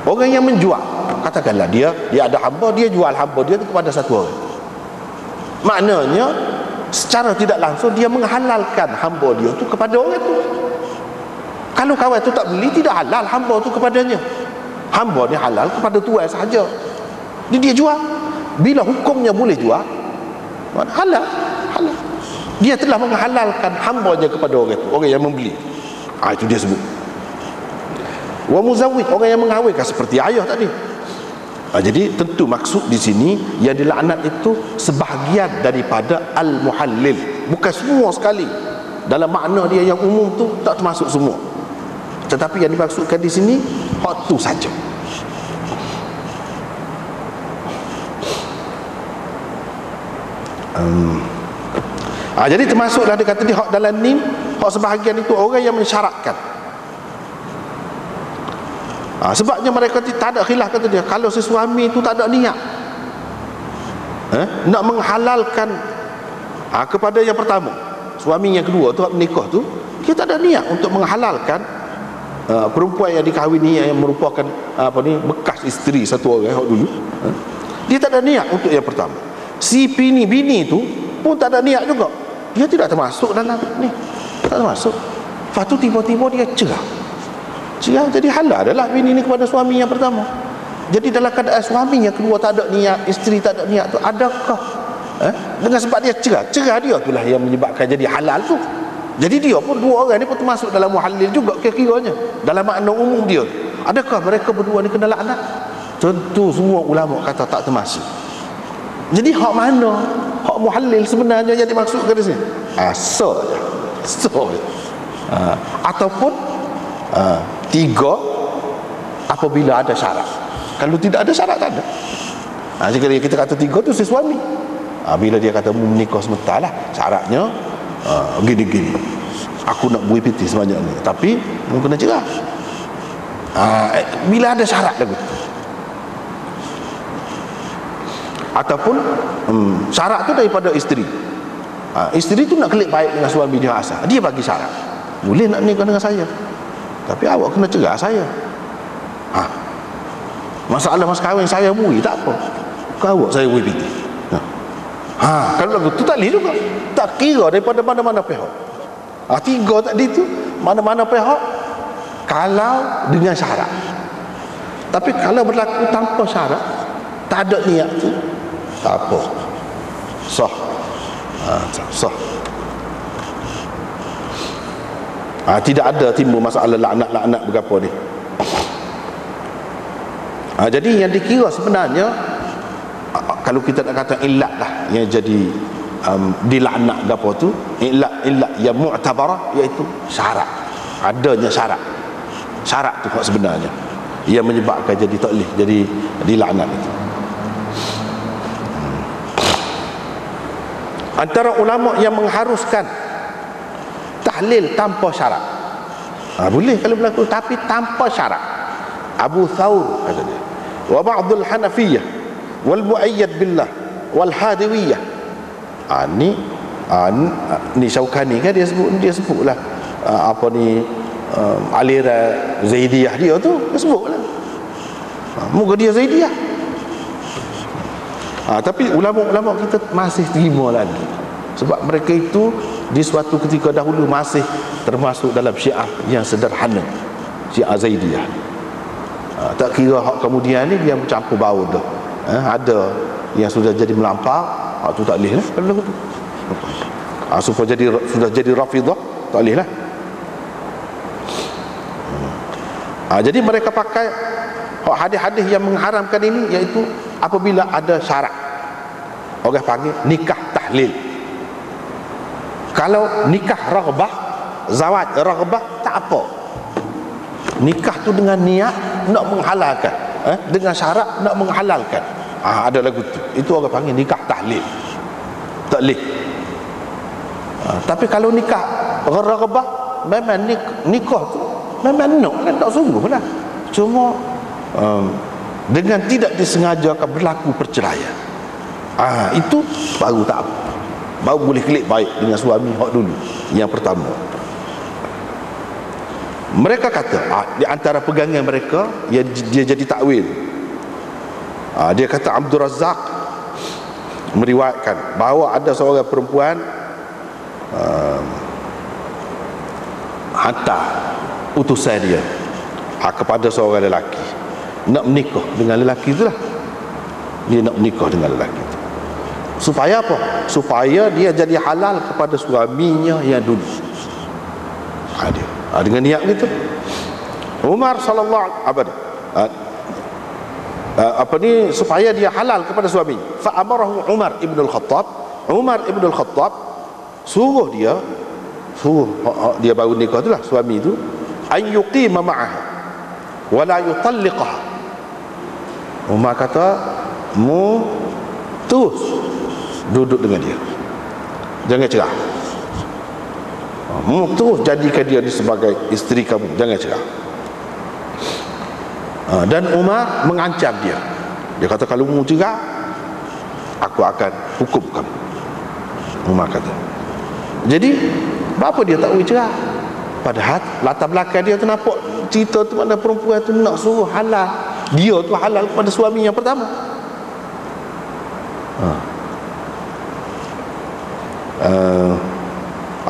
Speaker 1: Orang yang menjual, katakanlah dia ada hamba, dia jual hamba dia tu kepada satu orang. Maknanya secara tidak langsung dia menghalalkan hamba dia tu kepada orang tu. Kalau kawan tu tak beli, tidak halal hamba tu kepadanya. Hamba ni halal kepada tuan sahaja. Dia jual. Bila hukumnya boleh jual, halal. Dia telah menghalalkan hambanya kepada orang itu, orang yang membeli. Itu dia sebut. Wa muzawwij, orang yang mengahwinkan seperti ayah tadi. Jadi tentu maksud di sini yang dilaknat itu sebahagian daripada al-muhallil, bukan semua sekali. Dalam makna dia yang umum tu tak termasuk semua. Tetapi yang dimaksudkan di sini hak tu saja. Jadi termasuklah dia kata di hak dalam ni, hak sebahagian itu orang yang mensyaratkan. Sebabnya mereka tak ada khilaf kata dia, kalau si suami itu tak ada niat nak menghalalkan kepada yang pertama, suami yang kedua tu menikah tu, dia tak ada niat untuk menghalalkan perempuan yang dikahwini yang merupakan bekas isteri satu orang dulu, dia tak ada niat untuk yang pertama. Si bini tu pun tak ada niat juga, dia tidak termasuk dalam ni, tak termasuk. Lepas tu tiba-tiba dia cerah, jadi halal adalah bini ni kepada suami yang pertama. Jadi dalam keadaan suami yang kedua tak ada niat, isteri tak ada niat tu, adakah dengan sebab dia cerah dia itulah yang menyebabkan jadi halal tu. Jadi dia pun, dua orang ni pun termasuk dalam muhallil juga kira-kiranya dalam makna umum dia. Adakah mereka berdua ni kena laknat? Tentu semua ulama kata tak termasuk. Jadi hak mana hak muhallil sebenarnya yang dimaksudkan di sini? So ataupun tiga apabila ada syarat. Kalau tidak ada syarat tak ada. Jika kita kata tiga tu si suami, bila dia kata menikah sebentar lah, syaratnya gini-gini, aku nak buih piti sebanyak ni, tapi kena cerah. Bila ada syarat lagu tu, ataupun syarat tu daripada isteri. Isteri tu nak kelik baik dengan suami dia asal, dia bagi syarat, boleh nak nikah dengan saya, tapi awak kena cerah saya. Masalah mas kahwin saya bui tak apa, kau awak saya bui piti. Kalau lagu tu tak boleh juga, tak kira daripada mana-mana pihak. Tiga tadi tu mana-mana pihak kalau dengan syarat. Tapi kalau berlaku tanpa syarat, tak ada niat tu, tak apa, sah. Sah. Tidak ada timbul masalah laknat berapa ni. Jadi yang dikira sebenarnya, kalau kita nak kata illat lah yang jadi dilaknat berapa tu, illat yang mu'tabarah, iaitu syarat. Adanya syarat tu sebenarnya yang menyebabkan jadi tak boleh jadi dilaknat itu. Antara ulama yang mengharuskan tahlil tanpa syarat, boleh kalau berlaku tapi tanpa syarat, Abu Thawr kata dia, wa ba'dul Hanafiyah wal mu'ayyad billah wal Hadawiyah. Ni Syaukani kan dia sebutlah aliran Zaidiyah dia tu, dia sebutlah muka dia Zaidiyah. Tapi ulama-ulama kita masih terima lagi, sebab mereka itu di suatu ketika dahulu masih termasuk dalam Syiah yang sederhana, Syiah Zaidiyah. Tak kira hak kemudian ni dia mencampur baur dah. Ada yang sudah jadi melampau, tu tak boleh lah kalau tu. Supaya sudah jadi Rafidah, tak boleh lah. Jadi mereka pakai hadis-hadis yang mengharamkan ini, iaitu apabila ada syarat. Orang panggil nikah tahlil. Kalau nikah raghbah, zawaj raghbah, tak apa. Nikah tu dengan niat nak menghalalkan, dengan syarat nak menghalalkan. Ada lagu tu. Itu orang panggil nikah tahlil. Tak boleh. Tapi kalau nikah raghbah, memang nikah tu memang nak tak sungguh lah. Cuma dengan tidak disengajakan berlaku perceraian. Itu baru tak apa. Baru boleh klik baik dengan suami hak dulu, yang pertama. Mereka kata, di antara pegangan mereka, dia jadi takwil. Dia kata Abdul Razak meriwayatkan bahawa ada seorang perempuan hantar utusan dia kepada seorang lelaki nak menikah dengan lelaki itulah. Dia nak menikah dengan lelaki itu supaya apa? Supaya dia jadi halal kepada suaminya yang dulu. Dengan niat gitu. Umar sallallahu supaya dia halal kepada suami. Fa amarahu Umar ibn al-Khattab. Umar ibn al-Khattab suruh dia baru nikah itulah, suami itu, an yuqima ma'aha wa la yutalliqaha. Umar kata, mu terus duduk dengan dia, jangan cerah. Mu terus jadikan dia sebagai isteri kamu, jangan cerah. Dan Umar mengancam dia. Dia kata, kalau mu cerah, aku akan hukum kamu. Umar kata. Jadi berapa dia tak boleh cerah? Padahal latar belakang dia tu nampak cerita tu, mana perempuan tu nak suruh halal, dia tu halal kepada suami yang pertama.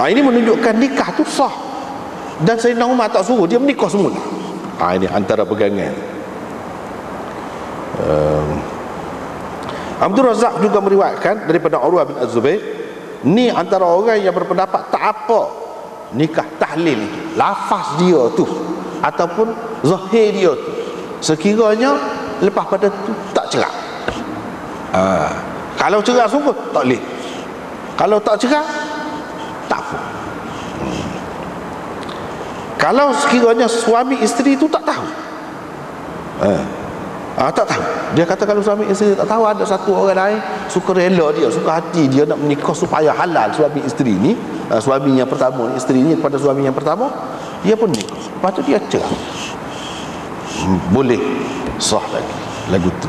Speaker 1: Ini menunjukkan nikah tu sah. Dan Sayyidina Umar tak suruh dia menikah semula. Ini antara pegangan. Abdul Razak juga meriwayatkan daripada Urwah bin Az-Zubair, ni antara orang yang berpendapat tak apa nikah tahlil itu, lafaz dia tu ataupun zahir dia tu, sekiranya lepas pada tu tak cerak. Kalau cerak sungguh tak boleh, kalau tak cerak tak apa. Kalau sekiranya suami isteri itu tak tahu, tak tahu, dia kata kalau suami isteri tak tahu, ada satu orang lain suka rela dia, suka hati dia nak menikah supaya halal suami isteri ni, suami yang pertama ni, isteri ni kepada suami yang pertama, dia pun nikah, lepas tu dia cerai, boleh sah lagi lagu tu.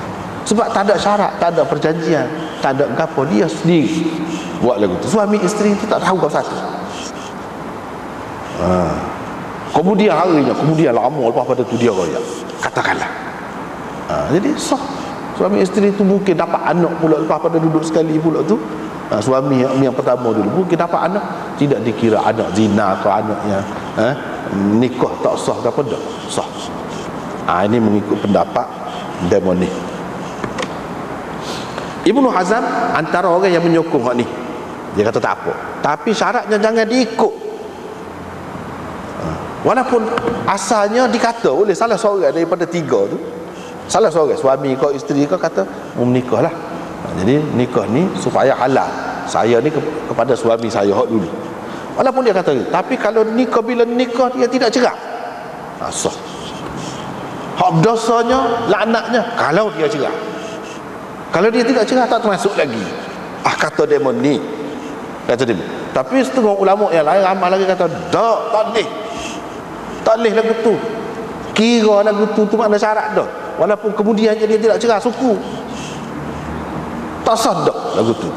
Speaker 1: Sebab tak ada syarat, tak ada perjanjian, tak ada apa, dia sendiri buat lagu tu. Suami isteri tu tak tahu kau satu. Kemudian harinya, kemudian lama lepas pada tu dia royak, katakanlah. Jadi sah. Suami isteri tu mungkin dapat anak pula lepas pada duduk sekali pula tu. Suami yang pertama dulu mungkin dapat anak, tidak dikira anak zina atau anak yang nikah tak sah ke apa, dah sah. Ini mengikut pendapat demoni. Ibnu Hazm antara orang yang menyokong hak ni. Dia kata tak apa, tapi syaratnya jangan diikut. Walaupun asalnya dikata oleh salah seorang daripada tiga tu, salah seorang, suami kau, isteri kau, kata menikah lah. Jadi nikah ni supaya halal, saya ni kepada suami saya hak dulu. Walaupun dia kata, tapi kalau nikah, bila nikah dia tidak cerak, sah. Hak dosanya, laknatnya kalau dia cerak. Kalau dia tidak cerak tak termasuk lagi. Kata demon ni, kata dia. Tapi setengah ulama yang lain ramai lagi kata tak boleh, tak boleh lagu tu, kira lagu tu makna syarat dah, walaupun kemudiannya dia tidak cerai suku, tak sah dah lagu tu.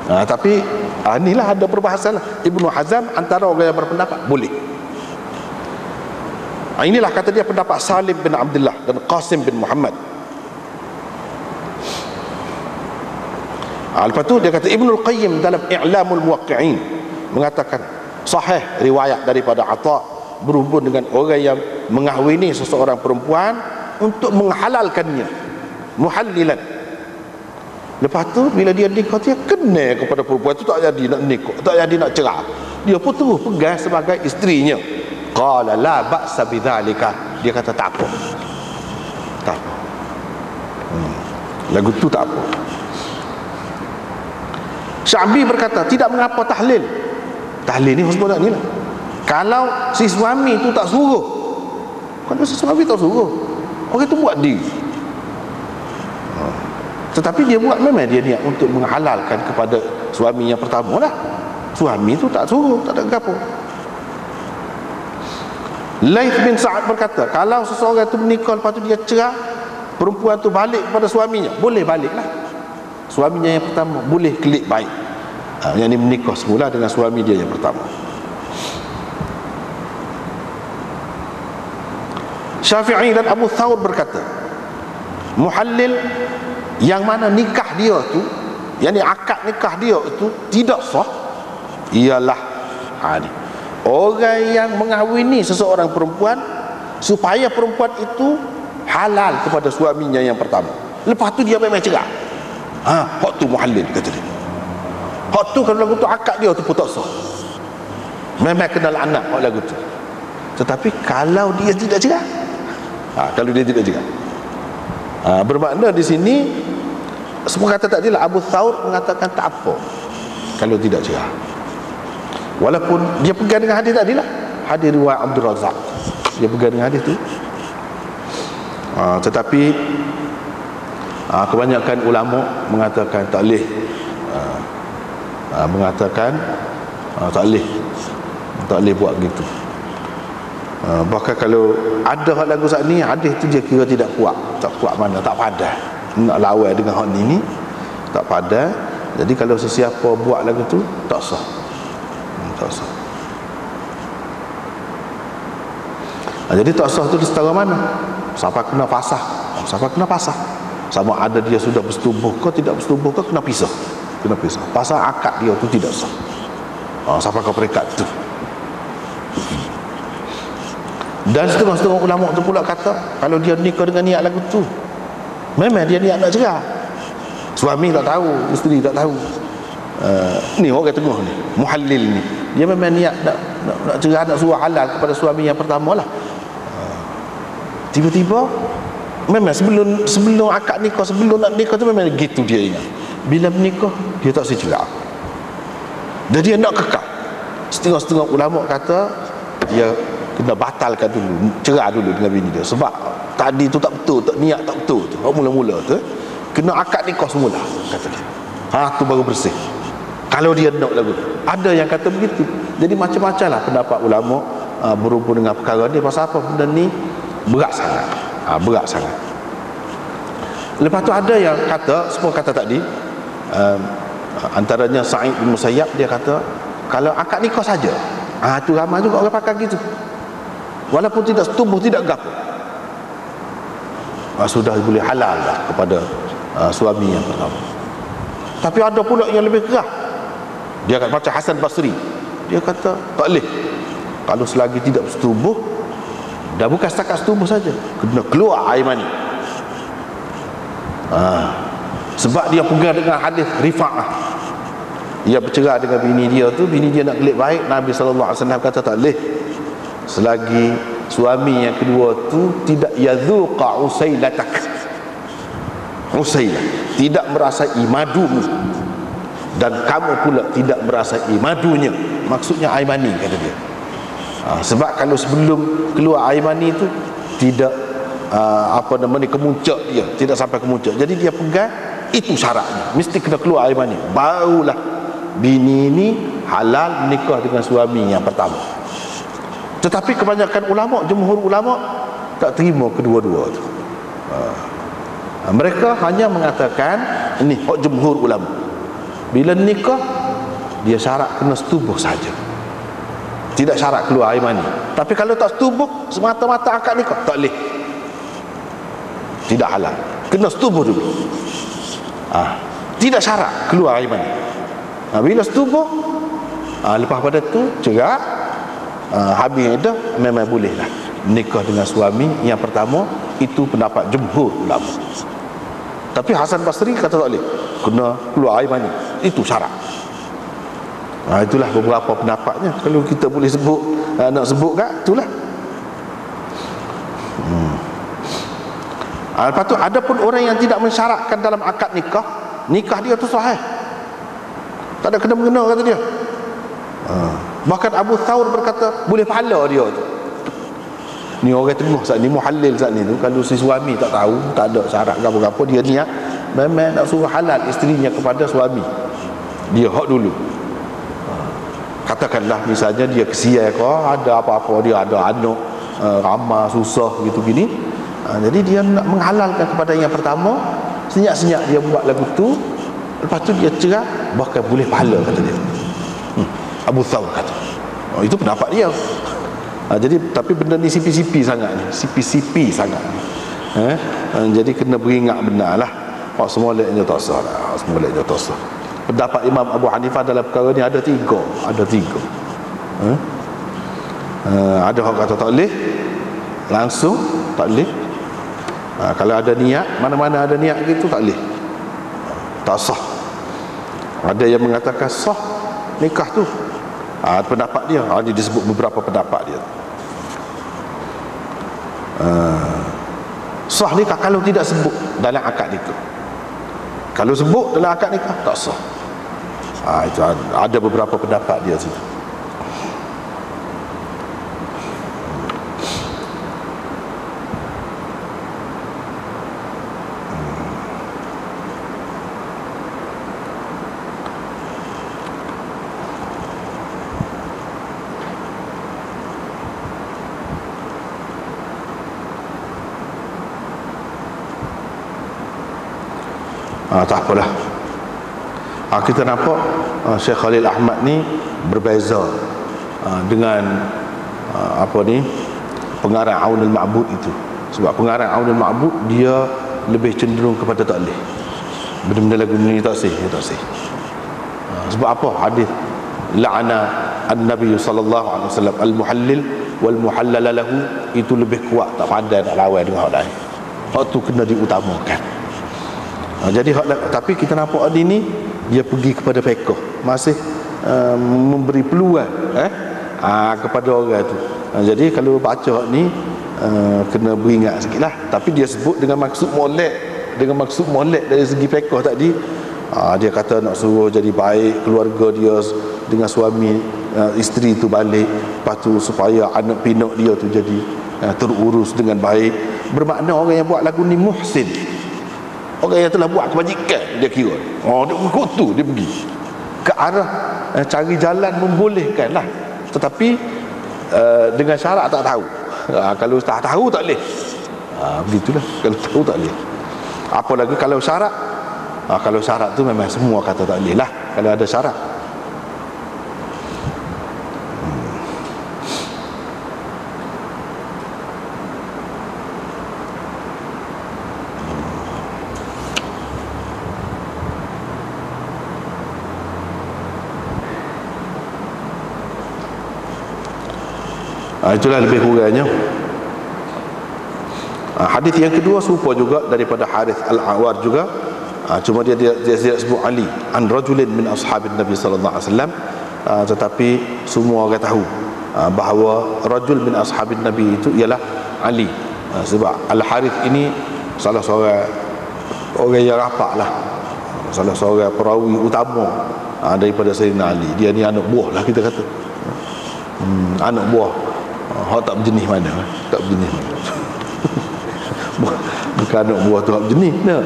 Speaker 1: Tapi inilah ada perbahasan lah. Ibnu Hazm antara orang yang berpendapat boleh. Inilah kata dia pendapat Salim bin Abdullah dan Qasim bin Muhammad. Lepas tu dia kata Ibnul Qayyim dalam I'lamul Muwaqqi'in mengatakan sahih riwayat daripada Atha berhubung dengan orang yang mengahwini seseorang perempuan untuk menghalalkannya, muhallilan. Lepas tu bila dia nikah, dia kena kepada perempuan tu, tak jadi nak nikah, tak jadi nak cerai, dia pun terus pegang sebagai isterinya. Qala la ba'sa bidzalika, dia kata tak apa, tak apa. Lagu tu tak apa. Sya'bi berkata tidak mengapa tahlil. Tahlil ni sebenarnya ni lah, kalau si suami tu tak suruh. Kalau si suami tak suruh, orang tu buat diri. Tetapi dia buat memang dia niat untuk menghalalkan kepada suami yang pertama lah. Suami tu tak suruh, tak ada apa. Laith bin Sa'ad berkata, kalau seseorang tu menikah lepas tu dia cerai, perempuan tu balik kepada suaminya, boleh baliklah. Suaminya yang pertama boleh klik baik. Yang ni menikah semula dengan suami dia yang pertama. Syafi'i dan Abu Thawr berkata, muhallil yang mana nikah dia tu, yang ni akad nikah dia tu tidak sah, ialah ni, orang yang mengahwini seseorang perempuan supaya perempuan itu halal kepada suaminya yang pertama, lepas tu dia memang cerai. Hak tu muhallil, kata dia. Hak tu kalau lagu tu akad dia tu pun tak sah, memang kena laknat hak lagu tu. Tetapi kalau dia tidak cerai, kalau dia tidak cerai, bermakna di sini semua kata tadi lah, Abu Thawr mengatakan tak apa kalau tidak cerai, walaupun dia pegang dengan hadis tadi lah, hadis riwayat Abdul Razak, dia pegang dengan hadis tu. Tetapi kebanyakan ulama mengatakan tak boleh, mengatakan tak boleh buat gitu. Bahkan kalau ada hak lagu saat ni, hadis tu dia kira tidak kuat, tak kuat mana, tak padan nak lawan dengan hak ni tak padan. Jadi kalau sesiapa buat lagu tu tak sah, tak sah. Jadi tak sah tu setara mana? Siapa kena fasah, siapa kena fasah, sama ada dia sudah bersetubuh ke tidak bersetubuh ke, kena pisah, kena pisah. Pasal akad dia tu tidak sah. Siapa kau perikat tu. Dan setengah-setengah ulama tu pula kata, kalau dia nikah dengan niat lagu tu, memang dia niat nak cerai, suami tak tahu, isteri tak tahu. Ni orang tengah ni, muhallil ni, dia memang niat nak cerai, nak suruh halal kepada suami yang pertama lah. Tiba-tiba memang sebelum akad nikah, sebelum nak nikah tu memang gitu dia ingat. Bila menikah dia tak secerai, dan dia nak kekal. Setengah-setengah ulama kata dia kena batalkan dulu, cerai dulu dengan bini dia, sebab tadi tu tak betul, tak niat tak betul tu, mula-mula tu kena akad nikah semula, kata dia. Tu baru bersih kalau dia nak lagu. Ada yang kata begitu. Jadi macam-macam lah pendapat ulama berhubung dengan perkara ni. Pasal apa benda ni berat sangat, berat sangat. Lepas tu ada yang kata, semua kata tadi, antaranya Sa'id bin Musayyab, dia kata kalau akad nikah saja, tu ramai juga orang pakai gitu, walaupun tidak setubuh, tidak gapo, sudah boleh halal lah kepada suami yang pertama. Tapi ada pula yang lebih keras, dia kata macam Hasan Basri, dia kata tak boleh kalau selagi tidak setubuh. Dan bukan setakat setubuh saja, kena keluar air mani. Sebab dia pegang dengan hadis Rifa'ah, dia bercerai dengan bini dia tu, bini dia nak kelik baik, Nabi SAW kata tak boleh selagi suami yang kedua tu tidak yadhuqa usailatak, usailah, tidak merasai madumu, dan kamu pula tidak merasai madunya. Maksudnya air mani, kata dia. Sebab kalau sebelum keluar air mani tu tidak kemuncak, dia tidak sampai kemuncak, jadi dia pegang itu syaratnya, mesti kena keluar air mani, barulah bini ini halal menikah dengan suami yang pertama. Tetapi kebanyakan ulama, jumhur ulama tak terima kedua-dua tu. Mereka hanya mengatakan ini hak jumhur ulama, bila nikah dia syarat kena setubuh saja, tidak syarat keluar air mani. Tapi kalau tak setubuh semata-mata akad nikah, tak boleh, tidak halal, kena setubuh dulu. tidak syarat keluar air mani. Bila setubuh, lepas pada tu cerak, habis iddah, memang boleh lah nikah dengan suami yang pertama. Itu pendapat jumhur ulama. Tapi Hasan Basri kata tak boleh, kena keluar air mani, itu syarat. Itulah beberapa pendapatnya. Kalau kita boleh sebut, nak sebut kat itulah. Lepas tu ada pun orang yang tidak mensyaratkan dalam akad nikah, nikah dia tu sahih, tak ada kena-mengena kata dia. Bahkan Abu Thawr berkata boleh pahala dia tu. Ni orang tengah saat ni, muhallil saat ni tu, kalau si suami tak tahu, tak ada syarat apa-apa, dia niat memang nak suruh halal isterinya kepada suami, dia hak dulu. Katakanlah misalnya dia kesian ke, ada apa-apa, dia ada anak ramah susah gitu gini, jadi dia nak menghalalkan kepada yang pertama, senyap-senyap dia buat lagu tu, lepas tu dia cerai, bahkan boleh pahala kata dia. Abu Thawr kata, itu pendapat dia. Jadi tapi benda ni sipi-sipi sangat ni, sipi-sipi sangat ni. Jadi kena beringat benar lah. Semua leknya tak sah lah, semua leknya tak sah. Pendapat Imam Abu Hanifah dalam perkara ni ada tiga. Ada orang kata tak boleh langsung, tak boleh. Kalau ada niat, mana-mana ada niat gitu tak boleh, tak sah. Ada yang mengatakan sah nikah tu. Pendapat dia, dia disebut beberapa pendapat dia. Sah nikah kalau tidak sebut dalam akad nikah. Kalau sebut dalam akad nikah tak sah. Itu ada beberapa pendapat dia situ. Tak apalah. Kita nampak Syekh Khalil Ahmad ni berbeza dengan pengarang Aunul Ma'bud itu. Sebab pengarang Aunul Ma'bud dia lebih cenderung kepada tak boleh. Benda-benda lagu ni tak sih. Sebab apa? Hadis la'ana an-nabi sallallahu alaihi wasallam al-muhallil wal muhallal lahu, itu lebih kuat, tak pandai nak lawan dengan hak lain. Hak tu kena diutamakan. Jadi tapi kita nampak hari ni dia pergi kepada fiqh, masih memberi peluang kepada orang tu. Jadi kalau baca hak ni kena beringat sikitlah. Tapi dia sebut dengan maksud molek dari segi fiqh tadi. Dia kata nak suruh jadi baik keluarga dia dengan suami, isteri tu balik, lepas tu supaya anak pinak dia tu jadi terurus dengan baik. Bermakna orang yang buat lagu ni muhsin, orang yang telah buat kebajikan, dia kira dia ikut tu, dia pergi ke arah cari jalan membolehkan lah. Tetapi dengan syarat tak tahu. Kalau tak tahu tak boleh, begitulah. Kalau tahu tak boleh. Apalagi kalau syarat, kalau syarat tu memang semua kata tak boleh lah, kalau ada syarat. Itulah lebih kurangnya. Hadis yang kedua serupa juga daripada Harith Al-Awar juga. Cuma dia tidak sebut Ali an rajulin min ashabin Nabi sallallahu alaihi wasallam, tetapi semua orang tahu bahawa rajul min ashabin Nabi itu ialah Ali. Sebab Al-Harith ini salah seorang orang yang rapat lah, salah seorang perawi utama daripada Sayyidina Ali. Dia ni anak buah lah kita kata, anak buah. Tak berjenis mana, tak berjenis mana. Bukan anak buah tu tak berjenis nah.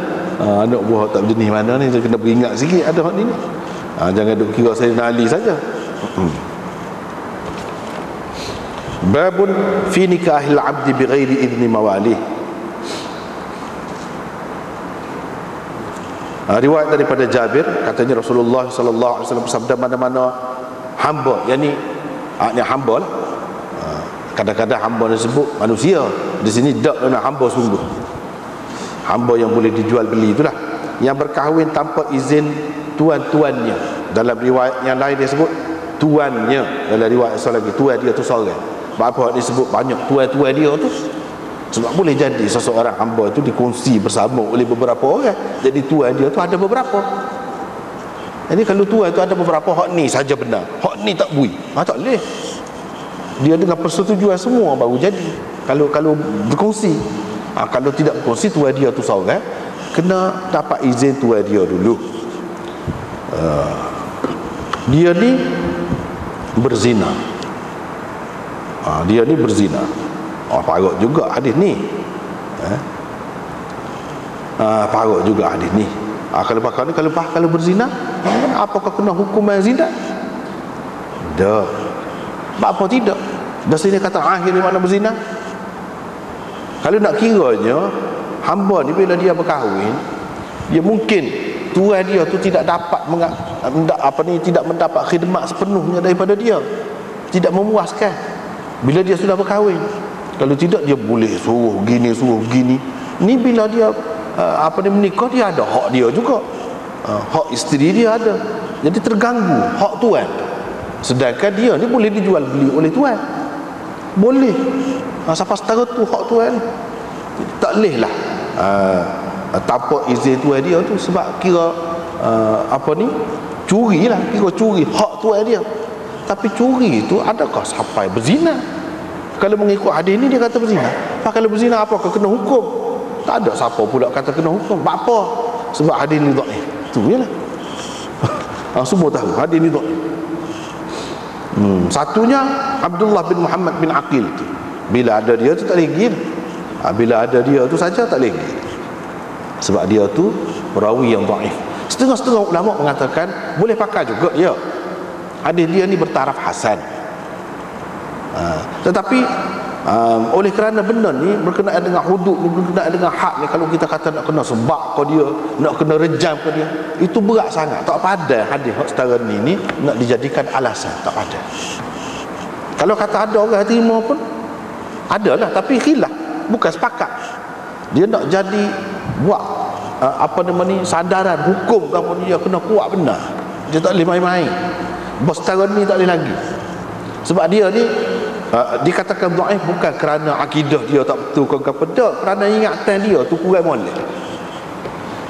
Speaker 1: Anak buah tak berjenis mana ni, kena beringat sikit ada hak ni. Jangan duk kira Sayyidina Ali saja. Babun fi nikahil abdi bighairi idni mawalih. Riwayat daripada Jabir, katanya Rasulullah sallallahu alaihi wasallam bersabda, mana-mana hamba, yakni hamba lah. Kadang-kadang hamba disebut manusia, di sini tak nak hamba sungguh, hamba yang boleh dijual beli itulah. yang berkahwin tanpa izin tuan-tuannya. Dalam riwayat yang lain dia sebut tuannya. Dalam riwayat lagi tuan dia tu seorang. Apa dia sebut banyak tuan-tuan dia tu? Sebab boleh jadi seseorang hamba itu dikongsi bersama oleh beberapa orang. Jadi tuan dia tu ada beberapa. Jadi kalau tuan tu ada beberapa, hak ni saja benar, hak ni tak bui, tak boleh. Dia dengan persetujuan semua baru jadi. Kalau berkongsi, kalau tidak berkongsi, tuan dia tu seorang, kena dapat izin tuan dia dulu. Dia ni berzina. Dia ni berzina. Parut juga hadis ni. Parut juga hadis ni. Kalau berzina, apakah kena hukuman zina? Tak. Apa tidak? Dah sini kata akhir ni makna berzina. Kalau nak kiranya hamba ni bila dia berkahwin, dia mungkin tuan dia tu tidak dapat tidak mendapat khidmat sepenuhnya daripada dia, tidak memuaskan bila dia sudah berkahwin. Kalau tidak, dia boleh suruh gini. Ni bila dia menikah, dia ada hak dia juga, hak isteri dia ada. Jadi terganggu hak tuan. Sedangkan dia ni boleh dijual beli oleh tuan, boleh. Siapa setara tu hak tuan, tak boleh lah tanpa izin tuan dia tu. Sebab kira curi lah, kira curi hak tuan dia. Tapi curi itu adakah sampai berzina? Kalau mengikut hadis ni dia kata berzina. Kalau berzina apakah kena hukum? Tak ada siapa pula kata kena hukum. Apa? Sebab hadis ni dhaif. Tu jelah. Semua tahu hadis ni dhaif. Satunya Abdullah bin Muhammad bin Aqil tu. Bila ada dia tu tak lagi. Bila ada dia tu saja tak lagi. Sebab dia tu perawi yang dhaif. Setengah-setengah ulama mengatakan boleh pakai juga dia. Hadis dia ni bertaraf hasan. Tetapi oleh kerana benda ni berkenaan dengan hudud ni, berkenaan dengan hak ni, kalau kita kata nak kena sebab ke dia, nak kena rejam ke dia, itu berat sangat. Tak pada hadis setara ni nak dijadikan alasan, tak pada. Kalau kata ada orang terima pun adalah, tapi khilaf, bukan sepakat. Dia nak jadi buat sandaran hukum kamu dia kena kuat benar. Dia tak boleh main-main. Bos setara ni tak boleh lagi. Sebab dia ni dikatakan dhaif bukan kerana akidah dia tak betul ke apa, tak, kerana ingatan dia tu kurang molek.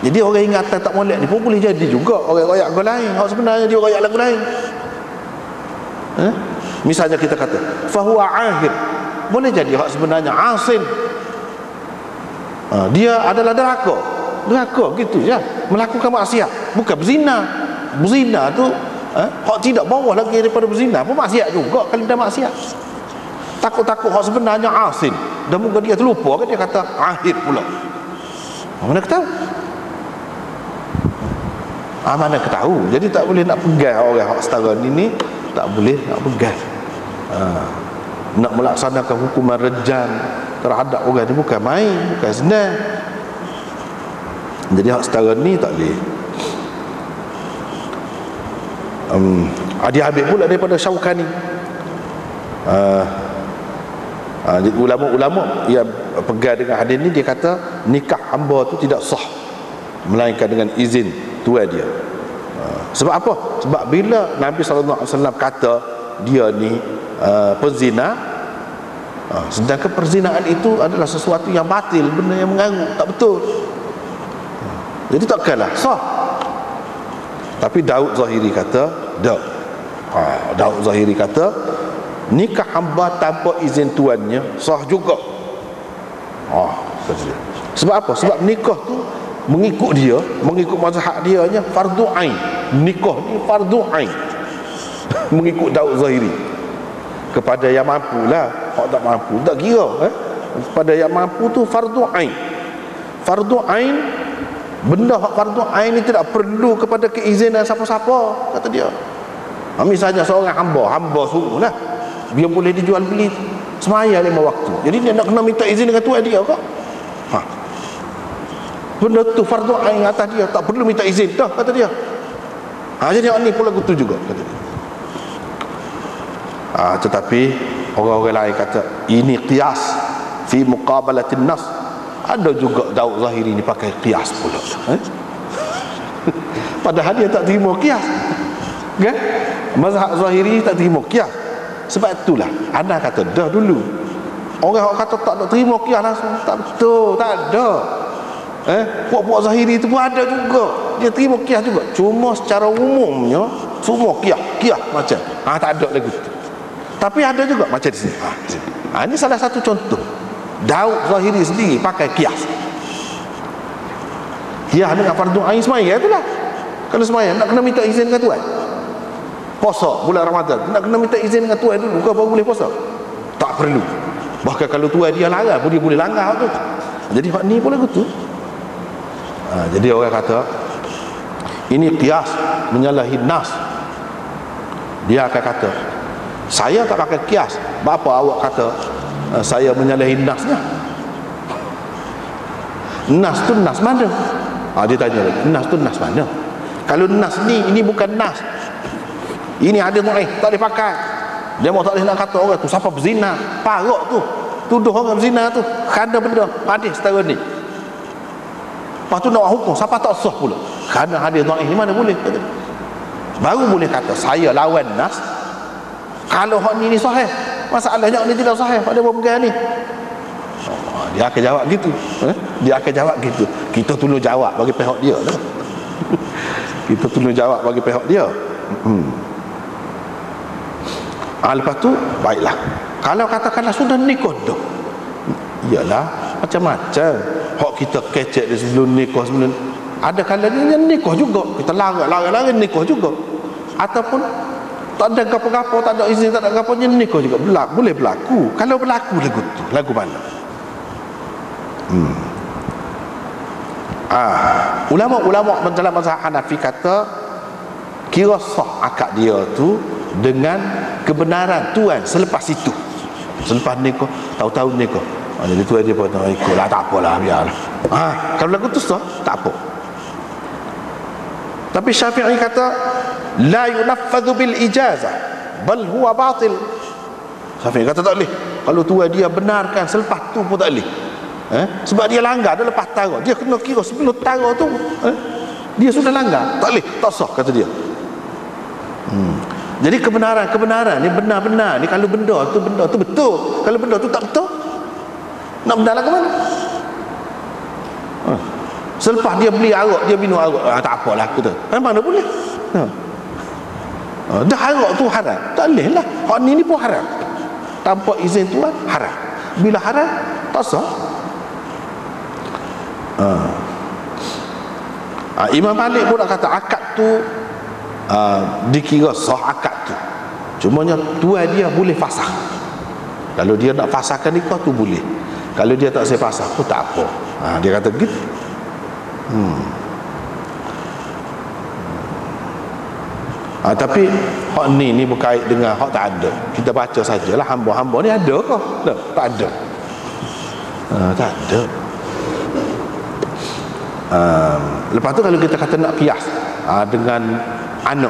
Speaker 1: Jadi orang ingatan tak molek ni pun boleh jadi juga orang royak lagu lain, hak sebenarnya dia royak lagu lain. Misalnya kita kata fahuwa ahir, boleh jadi hak sebenarnya asin. Dia adalah deraka gitu ya, melakukan maksiat, bukan berzina. Berzina tu hak tidak bawah lagi daripada berzina pun maksiat juga kalau dia maksiat. Takut-takut hak sebenarnya asin, dan mungkin dia terlupa kan, dia kata akhir pula. Mana ketahu? Mana ketahu. Jadi tak boleh nak pegang orang hak setara ni tak boleh nak pegang. Nak melaksanakan hukuman rejam terhadap orang ni bukan main, bukan senang. Jadi hak setara ni tak boleh. Dia ambil pula daripada Syaukani. Jadi ulama-ulama yang pegang dengan hadis ni, dia kata nikah hamba tu tidak sah melainkan dengan izin tuan dia. Sebab apa? Sebab bila Nabi SAW kata dia ni penzina, sedangkan perzinaan itu adalah sesuatu yang batil, benda yang mengarut, tak betul. Jadi takkanlah sah. Tapi Daud Zahiri kata Daud Zahiri kata nikah hamba tanpa izin tuannya sah juga. Sebab apa? Sebab nikah tu mengikut dia, mengikut mazhab dia nya fardu ain. Nikah ni fardu ain. Mengikut Daud Zahiri. Kepada yang mampu lah, hak tak mampu tak kira. Kepada yang mampu tu fardu ain. Fardu ain, benda hak fardu ain ni tidak perlu kepada keizinan siapa-siapa, kata dia. Misalnya seorang hamba suruh lah, dia boleh dijual beli semaya 5 waktu. Jadi dia nak kena minta izin dengan tuan dia kok. Benda tu fardu ain atas dia, tak perlu minta izin dah, kata dia. Jadi ni pula gitu juga, kata dia. Tetapi orang-orang lain kata ini qiyas fi muqabalatin nas. Ada juga Daud Zahiri ni pakai qiyas pula. Padahal dia tak terima qiyas. Kan? Mazhab Zahiri tak terima qiyas. Sebab itulah ana kata dah dulu. Orang kata tak nak terima qiyas langsung, tak betul, tak ada. Puak-puak Zahiri itu pun ada juga. Dia terima qiyas juga. Cuma secara umumnya semua qiyas macam. Tak ada lagi tu. Tapi ada juga macam di sini. Ini salah satu contoh. Daud Zahiri sendiri pakai qiyas. Qiyas dengan fardu ain semaya itulah. Kalau semaya nak kena minta izin dengan tuan. Puasa bulan Ramadan nak kena minta izin dengan tuan dulu ke baru boleh puasa? Tak perlu. Bahkan kalau tuan dia larang pun dia boleh langgar tu. Jadi hak ni pun lagu tu. Jadi orang kata ini qiyas menyalahi nas. Dia akan kata saya tak pakai qiyas. Apa awak kata saya menyalahi nasnya? Nas tu nas mana? Dia tanya lagi, nas tu nas mana? Kalau nas ni, ini bukan nas. Ini hadis dhaif, tak boleh pakai. Dia mau tak boleh nak kata orang tu siapa berzina, parok tu, tuduh orang berzina tu kerana benda hadis setara ni. Lepas tu nak hukum siapa tak sah pula kerana hadis dhaif ni, mana boleh kata. Baru boleh kata saya lawan nas kalau hak ni sahih. Masalahnya ni tidak sahih pada pemegang ni. Dia akan jawab gitu. Dia akan jawab gitu. Kita tolong jawab bagi pihak dia lah. Kita tolong jawab bagi pihak dia. Lepas tu baiklah. Kalau katakanlah sudah nikah dah, iyalah macam-macam hak kita kecek di sebelum nikah, sebelum ada kalanya nikah juga kita larang nikah juga, ataupun tak ada gapo-gapo, tak ada izin, tak ada gapo-nya nikah juga boleh berlaku. Kalau berlaku lagu tu, lagu mana? Ulama-ulama dalam mazhab Hanafi kata kira sah akad dia tu dengan kebenaran tuan selepas itu. Selepas nikah, tahu-tahu nikah. Jadi tuan dia pun ikutlah, tak apalah, biarlah. Kalau lagu tu sah, tak apa. Tapi Syafi'i kata la yunaffadhu bil ijazah bal huwa batil. Syafi'i kata tak boleh. Kalau tuan dia benarkan selepas tu pun tak boleh. Sebab dia langgar dah lepas tarak. Dia kena kira sebelum tarak tu dia sudah langgar, tak boleh, tak sah kata dia. Jadi kebenaran ni benar-benar ni. Kalau benda tu betul, kalau benda tu tak betul, nak benar ke mana? Selepas dia beli arak, dia minum arak, tak apalah kata. Mana boleh? Dah arak tu haram, tak boleh lah. Hak ni pun haram. Tanpa izin tuan haram. Bila haram tak sah. Imam Malik pun nak kata akad tu dikira sah akad tu. Cumanya tuan dia boleh fasakh. Kalau dia nak fasahkan nikah tu boleh. Kalau dia tak saya fasakh pun tak apa. Dia kata gitu. Tapi hak ni berkait dengan hak tak ada. Kita baca sajalah, hamba-hamba ni ada ke? Tak ada. Tak ada. Lepas tu kalau kita kata nak qiyas dengan anak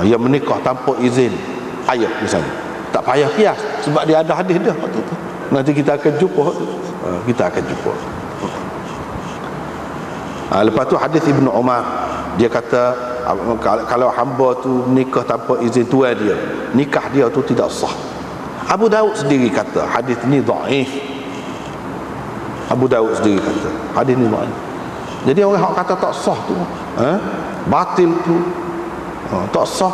Speaker 1: yang menikah tanpa izin ayah misalnya, tak payah qiyas sebab dia ada hadis dah waktu tu. Nanti kita akan jumpa lepas tu hadis Ibnu Umar, dia kata kalau hamba tu nikah tanpa izin tuan dia, nikah dia tu tidak sah. Abu Daud sendiri kata hadis ni dhaif. Abu Daud sendiri kata hadis ni dhaif. Jadi orang hak kata tak sah tu, batil tu, tak sah.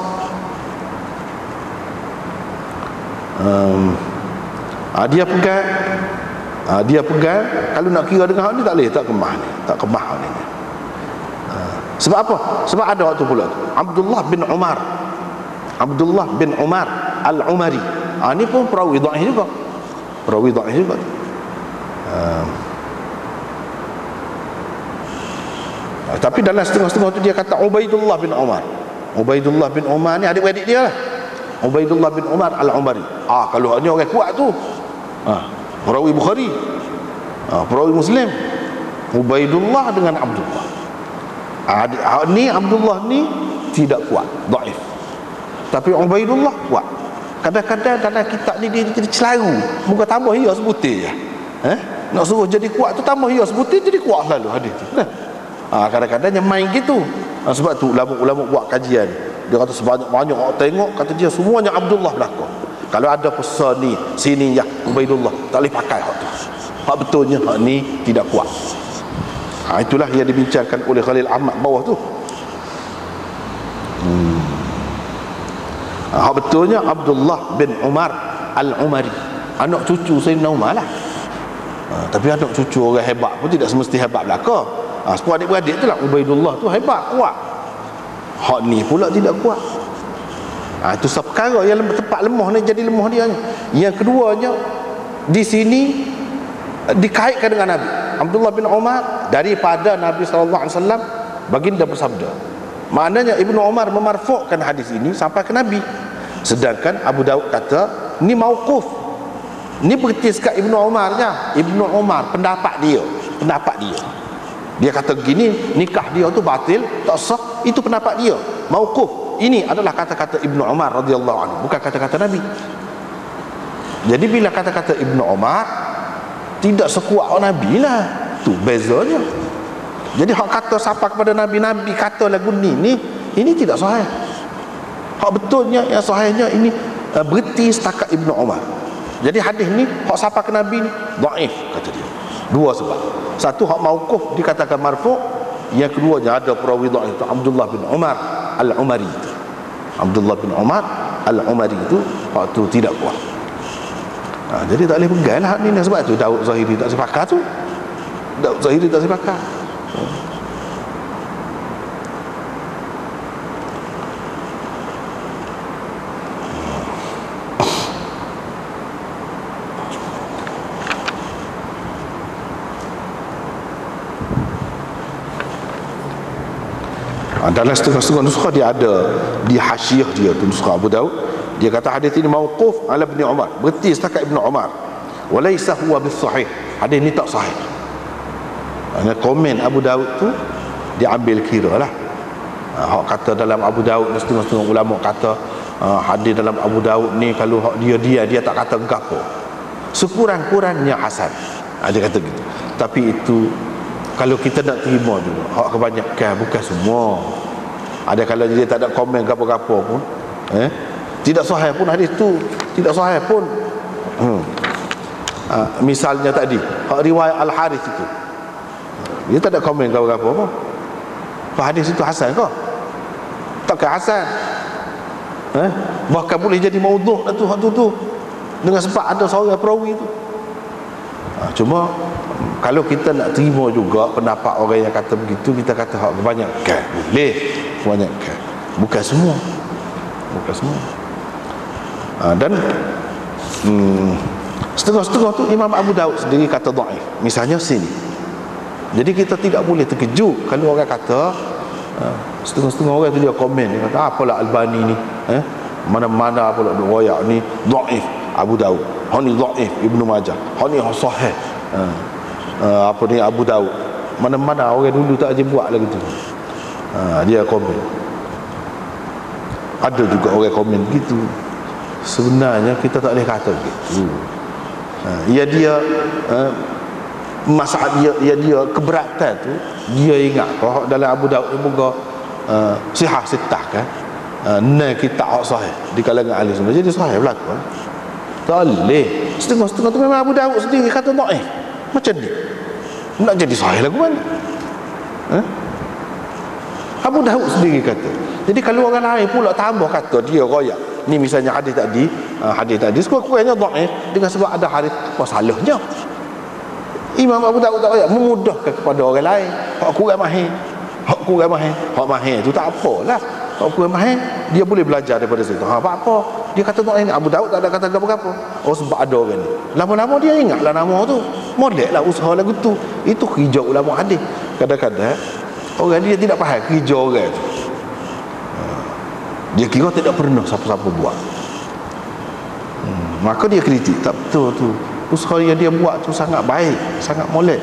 Speaker 1: Dia pegang kalau nak kira dengan hak ni tak boleh, tak kemah ni. Sebab apa? Sebab ada waktu pula Abdullah bin Umar Al-Umari. Ni pun perawi dhaif juga. Tapi dalam setengah-setengah tu dia kata Ubaidullah bin Umar ni adik-adik dia lah. Ubaidullah bin Umar Al-Umari. Kalau ni orang kuat tu, perawi Bukhari, perawi Muslim. Ubaidullah dengan Abdullah. Ni Abdullah ni tidak kuat, dhaif. Tapi Ubaidullah kuat. Kadang-kadang dalam kitab ni dia jadi celaru, muka tambah hias putih je. Nak suruh jadi kuat tu tambah hias putih, jadi kuat selalu hadis tu. Kadang-kadang dia main gitu. Sebab tu ulama-ulama buat kajian. Dia kata sebanyak-banyak orang tengok, kata dia semuanya Abdullah belaka. Kalau ada pesan ni sini ya Ubaidullah, tak boleh pakai hak tu. Hak betulnya hak ni tidak kuat. Itulah yang dibincangkan oleh Khalil Ahmad bawah tu. Hak betulnya Abdullah bin Umar Al-Umari, anak cucu Sayyidina Umar lah. Tapi anak cucu orang hebat pun tidak semesti hebat belaka. Sepuluh adik-beradik tu lah. Ubaidullah tu hebat, kuat. Hak ni pula tidak kuat. Itu perkara yang tempat lemah ni jadi lemah dia. Yang keduanya, di sini dikaitkan dengan Nabi. Abdullah bin Umar daripada Nabi SAW, baginda bersabda. Maknanya Ibnu Umar memarfu'kan hadis ini sampai ke Nabi. Sedangkan Abu Daud kata ni mauquf. Ni berarti sekat Ibnu Umarnya. Ibnu Umar pendapat dia. Dia kata gini, nikah dia tu batil, tak sah, itu pendapat dia. Mauquf. Ini adalah kata-kata Ibnu Umar radhiyallahu anhu, bukan kata-kata Nabi. Jadi bila kata-kata Ibnu Umar tidak sekuat Nabi lah, tu bezanya. Jadi hak kata siapa kepada Nabi, Nabi kata lagu ni ini tidak sahih. Hak betulnya yang sahihnya ini berhenti setakat Ibnu Umar. Jadi hadis ni hak siapa ke Nabi ni dhaif kata dia. Dua sebab. Satu hak mauquf dikatakan marfu', yang keduanya ada perawi dhaif itu Abdullah bin Umar Al-Umari. Abdullah bin Umar Al-Umari itu waktu tidak kuat. Jadi tak boleh pegang lah ni. Sebab tu Daud Zahiri tak sepakat tu. Daud Zahiri tak sepakat. Dalam setengah-setengah nuskah dia ada di hasyiah dia tu, nuskah Abu Daud, dia kata hadis ini mauquf ala Ibn Umar, berhenti setakat Ibn Umar, walaysa huwa bis-sahih, hadis ini tak sahih. Komen Abu Daud tu diambil kira lah. Hak kata dalam Abu Daud, setengah-setengah ulama kata hadis dalam Abu Daud ni kalau hak dia tak kata gapo, sekurang-kurangnya hasan. Dia kata gitu. Tapi itu kalau kita nak terima juga, hak kebanyakan, bukan semua. Ada kalau dia tak ada komen gapo-gapo pun, tidak sahih pun hadis tu, tidak sahih pun. Misalnya tadi hak riwayat Al-Harith itu, dia tak ada komen gapo-gapo pun. Hadis itu hasan ke? Takkan hasan. Bahkan boleh jadi maudhu' tu hak tu dengan sebab ada seorang perawi itu. Cuma kalau kita nak terima juga pendapat orang yang kata begitu, kita kata hak kebanyakan boleh, kebanyakan, bukan semua, dan setengah-setengah tu Imam Abu Daud sendiri kata dhaif, misalnya sini. Jadi kita tidak boleh terkejut kalau orang kata, setengah-setengah orang tu dia komen, dia kata apalah Albani ni, mana-mana apalah riwayat ni dhaif Abu Daud, hani dhaif Ibnu Majah, hani sahih apa ni Abu Daud, mana-mana orang dulu tak aja buat lagu tu. Dia komen. Ada juga orang komen gitu. Sebenarnya kita tak boleh kata gitu. Dia masalah dia keberatan tu, dia ingat kalau dalam Abu Daud ni buka sihah sitah kan, kitab hak sahih di kalangan ahli sunnah, jadi sahih berlaku. Tak boleh. Setengah-setengah tu memang Abu Daud sendiri kata dhaif. Macam ni nak jadi sahih lagu mana? Abu Daud sendiri kata. Jadi kalau orang lain pula tambah kata dia royak, ni misalnya hadis tadi sekurang-kurangnya dhaif dengan sebab ada hadis, apa salahnya? Imam Abu Daud tak royak, memudahkan kepada orang lain. Hak kurang mahir, hak mahir tu tak apalah. Hak kurang mahir dia boleh belajar daripada situ. Apa dia kata dhaif ni, Abu Daud tak ada kata apa-apa. Sebab ada orang ni, lama-lama dia ingatlah nama tu, moleklah usaha lagu tu. Itu kerja ulama hadis. Kadang-kadang orang dia tidak faham kerja orang tu, dia kira tidak pernah siapa-siapa buat, maka dia kritik. Tak betul tu, usaha yang dia buat tu sangat baik, sangat molek.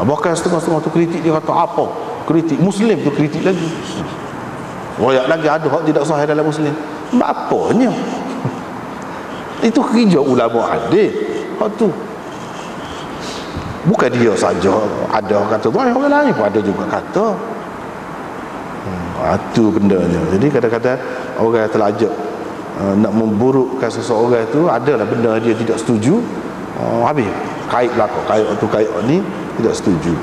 Speaker 1: Bahkan setengah-setengah tu kritik, dia kata apa, kritik Muslim tu kritik lagi, royak lagi ada hak tidak sahih dalam Muslim. Apanya? Itu kerja ulama hadis. Hak tu bukan dia saja ada orang kata, orang lain pun ada juga kata. Itu bendanya. Jadi kadang-kadang orang terlajak nak memburukkan seseorang itu, adalah benda dia tidak setuju, habis kait belakang, kait tu kait ni tidak setuju.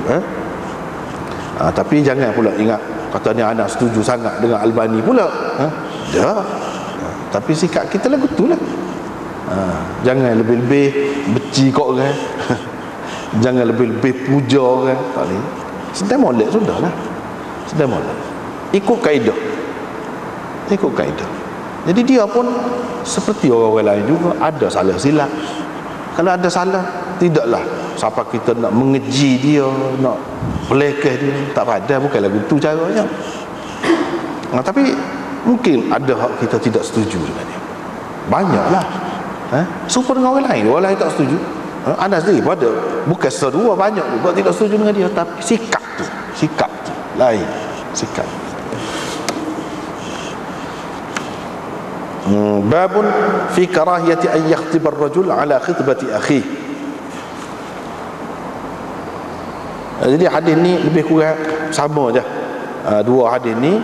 Speaker 1: Tapi jangan pula ingat katanya anak setuju sangat dengan Albani pula. Dah. Tapi sikap kita lagu tu lah. Jangan lebih-lebih benci kat orang. Jangan lebih-lebih puja orang. Tak boleh. Sedang molek sudahlah. Sedang molek. Ikut kaedah. Ikut kaedah. Jadi dia pun seperti orang-orang lain juga, ada salah silap. Kalau ada salah, tidaklah siapa kita nak mengeji dia, nak pelekeh dia, tak pada, bukan lagu tu caranya. Tapi mungkin ada hak kita tidak setuju dengan dia. Banyaklah. Super dengan orang lain tak setuju. Anda sendiri pun ada, bukan sedua, banyak juga tidak setuju dengan dia. Tapi sikap tu lain. Sikap. Babun fi karahiyati an yakhtiba ar-rajul ala khitbati akhihi. Jadi hadis ni lebih kurang sama je. Dua hadis ni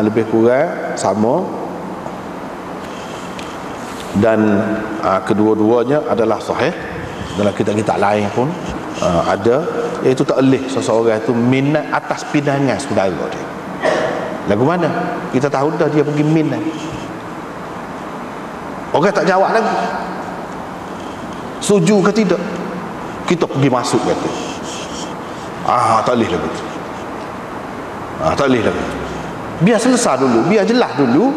Speaker 1: lebih kurang sama, dan kedua-duanya adalah sahih. Dalam kitab-kitab lain pun ada, iaitu tak boleh seseorang itu minat atas pinangan saudara dia. Lagu mana? Kita tahu dah dia pergi minat, orang tak jawab lagi, setuju ke tidak, kita pergi masuk kata, tak boleh lagu tu. Tak boleh lagu tu. Biar selesai dulu, biar jelas dulu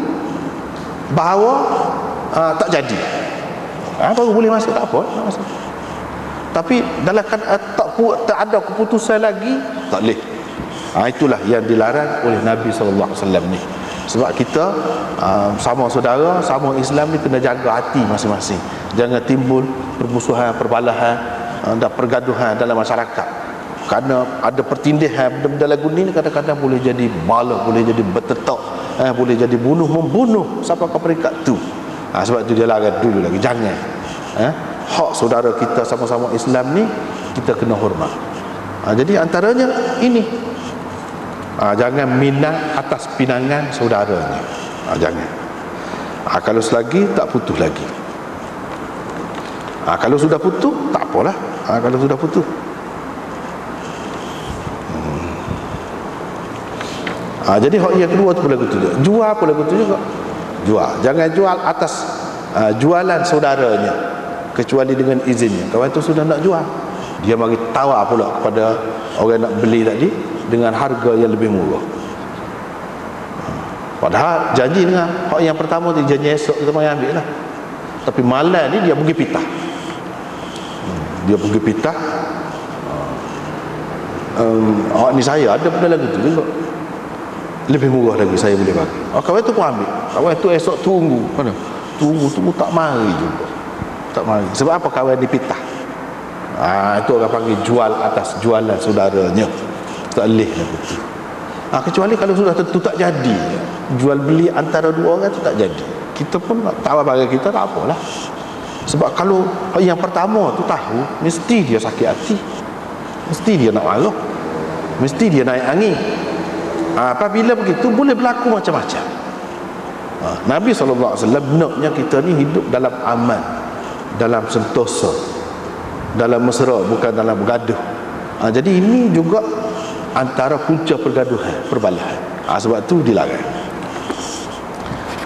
Speaker 1: bahawa tak jadi, baru boleh masuk. Tak apa, tak masuk. Tapi dalam tak ada keputusan lagi, tak boleh. Itulah yang dilarang oleh Nabi SAW ni. Sebab kita sama saudara, sama Islam ni kena jaga hati masing-masing. Jangan timbul permusuhan, perbalahan dan pergaduhan dalam masyarakat. Kerana ada pertindihan benda-benda lagu ni kadang-kadang boleh jadi bala, boleh jadi bertetak, boleh jadi bunuh-membunuh siapa ke peringkat tu. Sebab tu dia larang dulu lagi. Jangan. Hak saudara kita sama-sama Islam ni kita kena hormat. Jadi antaranya ini, jangan minat atas pinangan saudaranya. Jangan. Kalau selagi tak putus lagi. Kalau sudah putus tak apalah. Kalau sudah putus, jadi hak yang kedua tu pula begitu juga. Jual pula begitu juga. Jual. Jangan jual atas jualan saudaranya kecuali dengan izinnya. Kawan tu sudah nak jual, dia mari tawar pula kepada orang nak beli tadi dengan harga yang lebih murah. Padahal janji dengan hak yang pertama tu, janji esok kita mari ambil lah. Tapi malam ni dia pergi pitah. Dia pergi pitah. Ni saya ada benda lagi tu juga, lebih murah lagi, saya boleh bagi. Kawan tu pun ambil. Kawan tu esok tunggu. Mana? Tunggu tak mari juga. Tak mari. Sebab apa? Kawan dipitah. Itu orang panggil jual atas jualan saudaranya. Tak boleh lah betul. Kecuali kalau sudah tentu tak jadi, jual beli antara dua orang tu tak jadi, kita pun nak tawar barang kita, tak apalah. Sebab kalau yang pertama tu tahu, mesti dia sakit hati, mesti dia nak marah, mesti dia naik angin. Apabila begitu boleh berlaku macam-macam. Nabi SAW naknya kita ni hidup dalam aman, dalam sentosa, dalam mesra, bukan dalam bergaduh. Jadi ini juga antara punca pergaduhan, perbalahan. Sebab tu dilarang.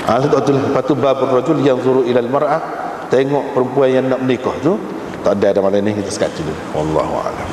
Speaker 1: Lepas tu babur rajul yang zuru ilal mar'ah, tengok perempuan yang nak menikah tu. Tak ada malam ni, kita sekat dulu. Wallahu a'lam.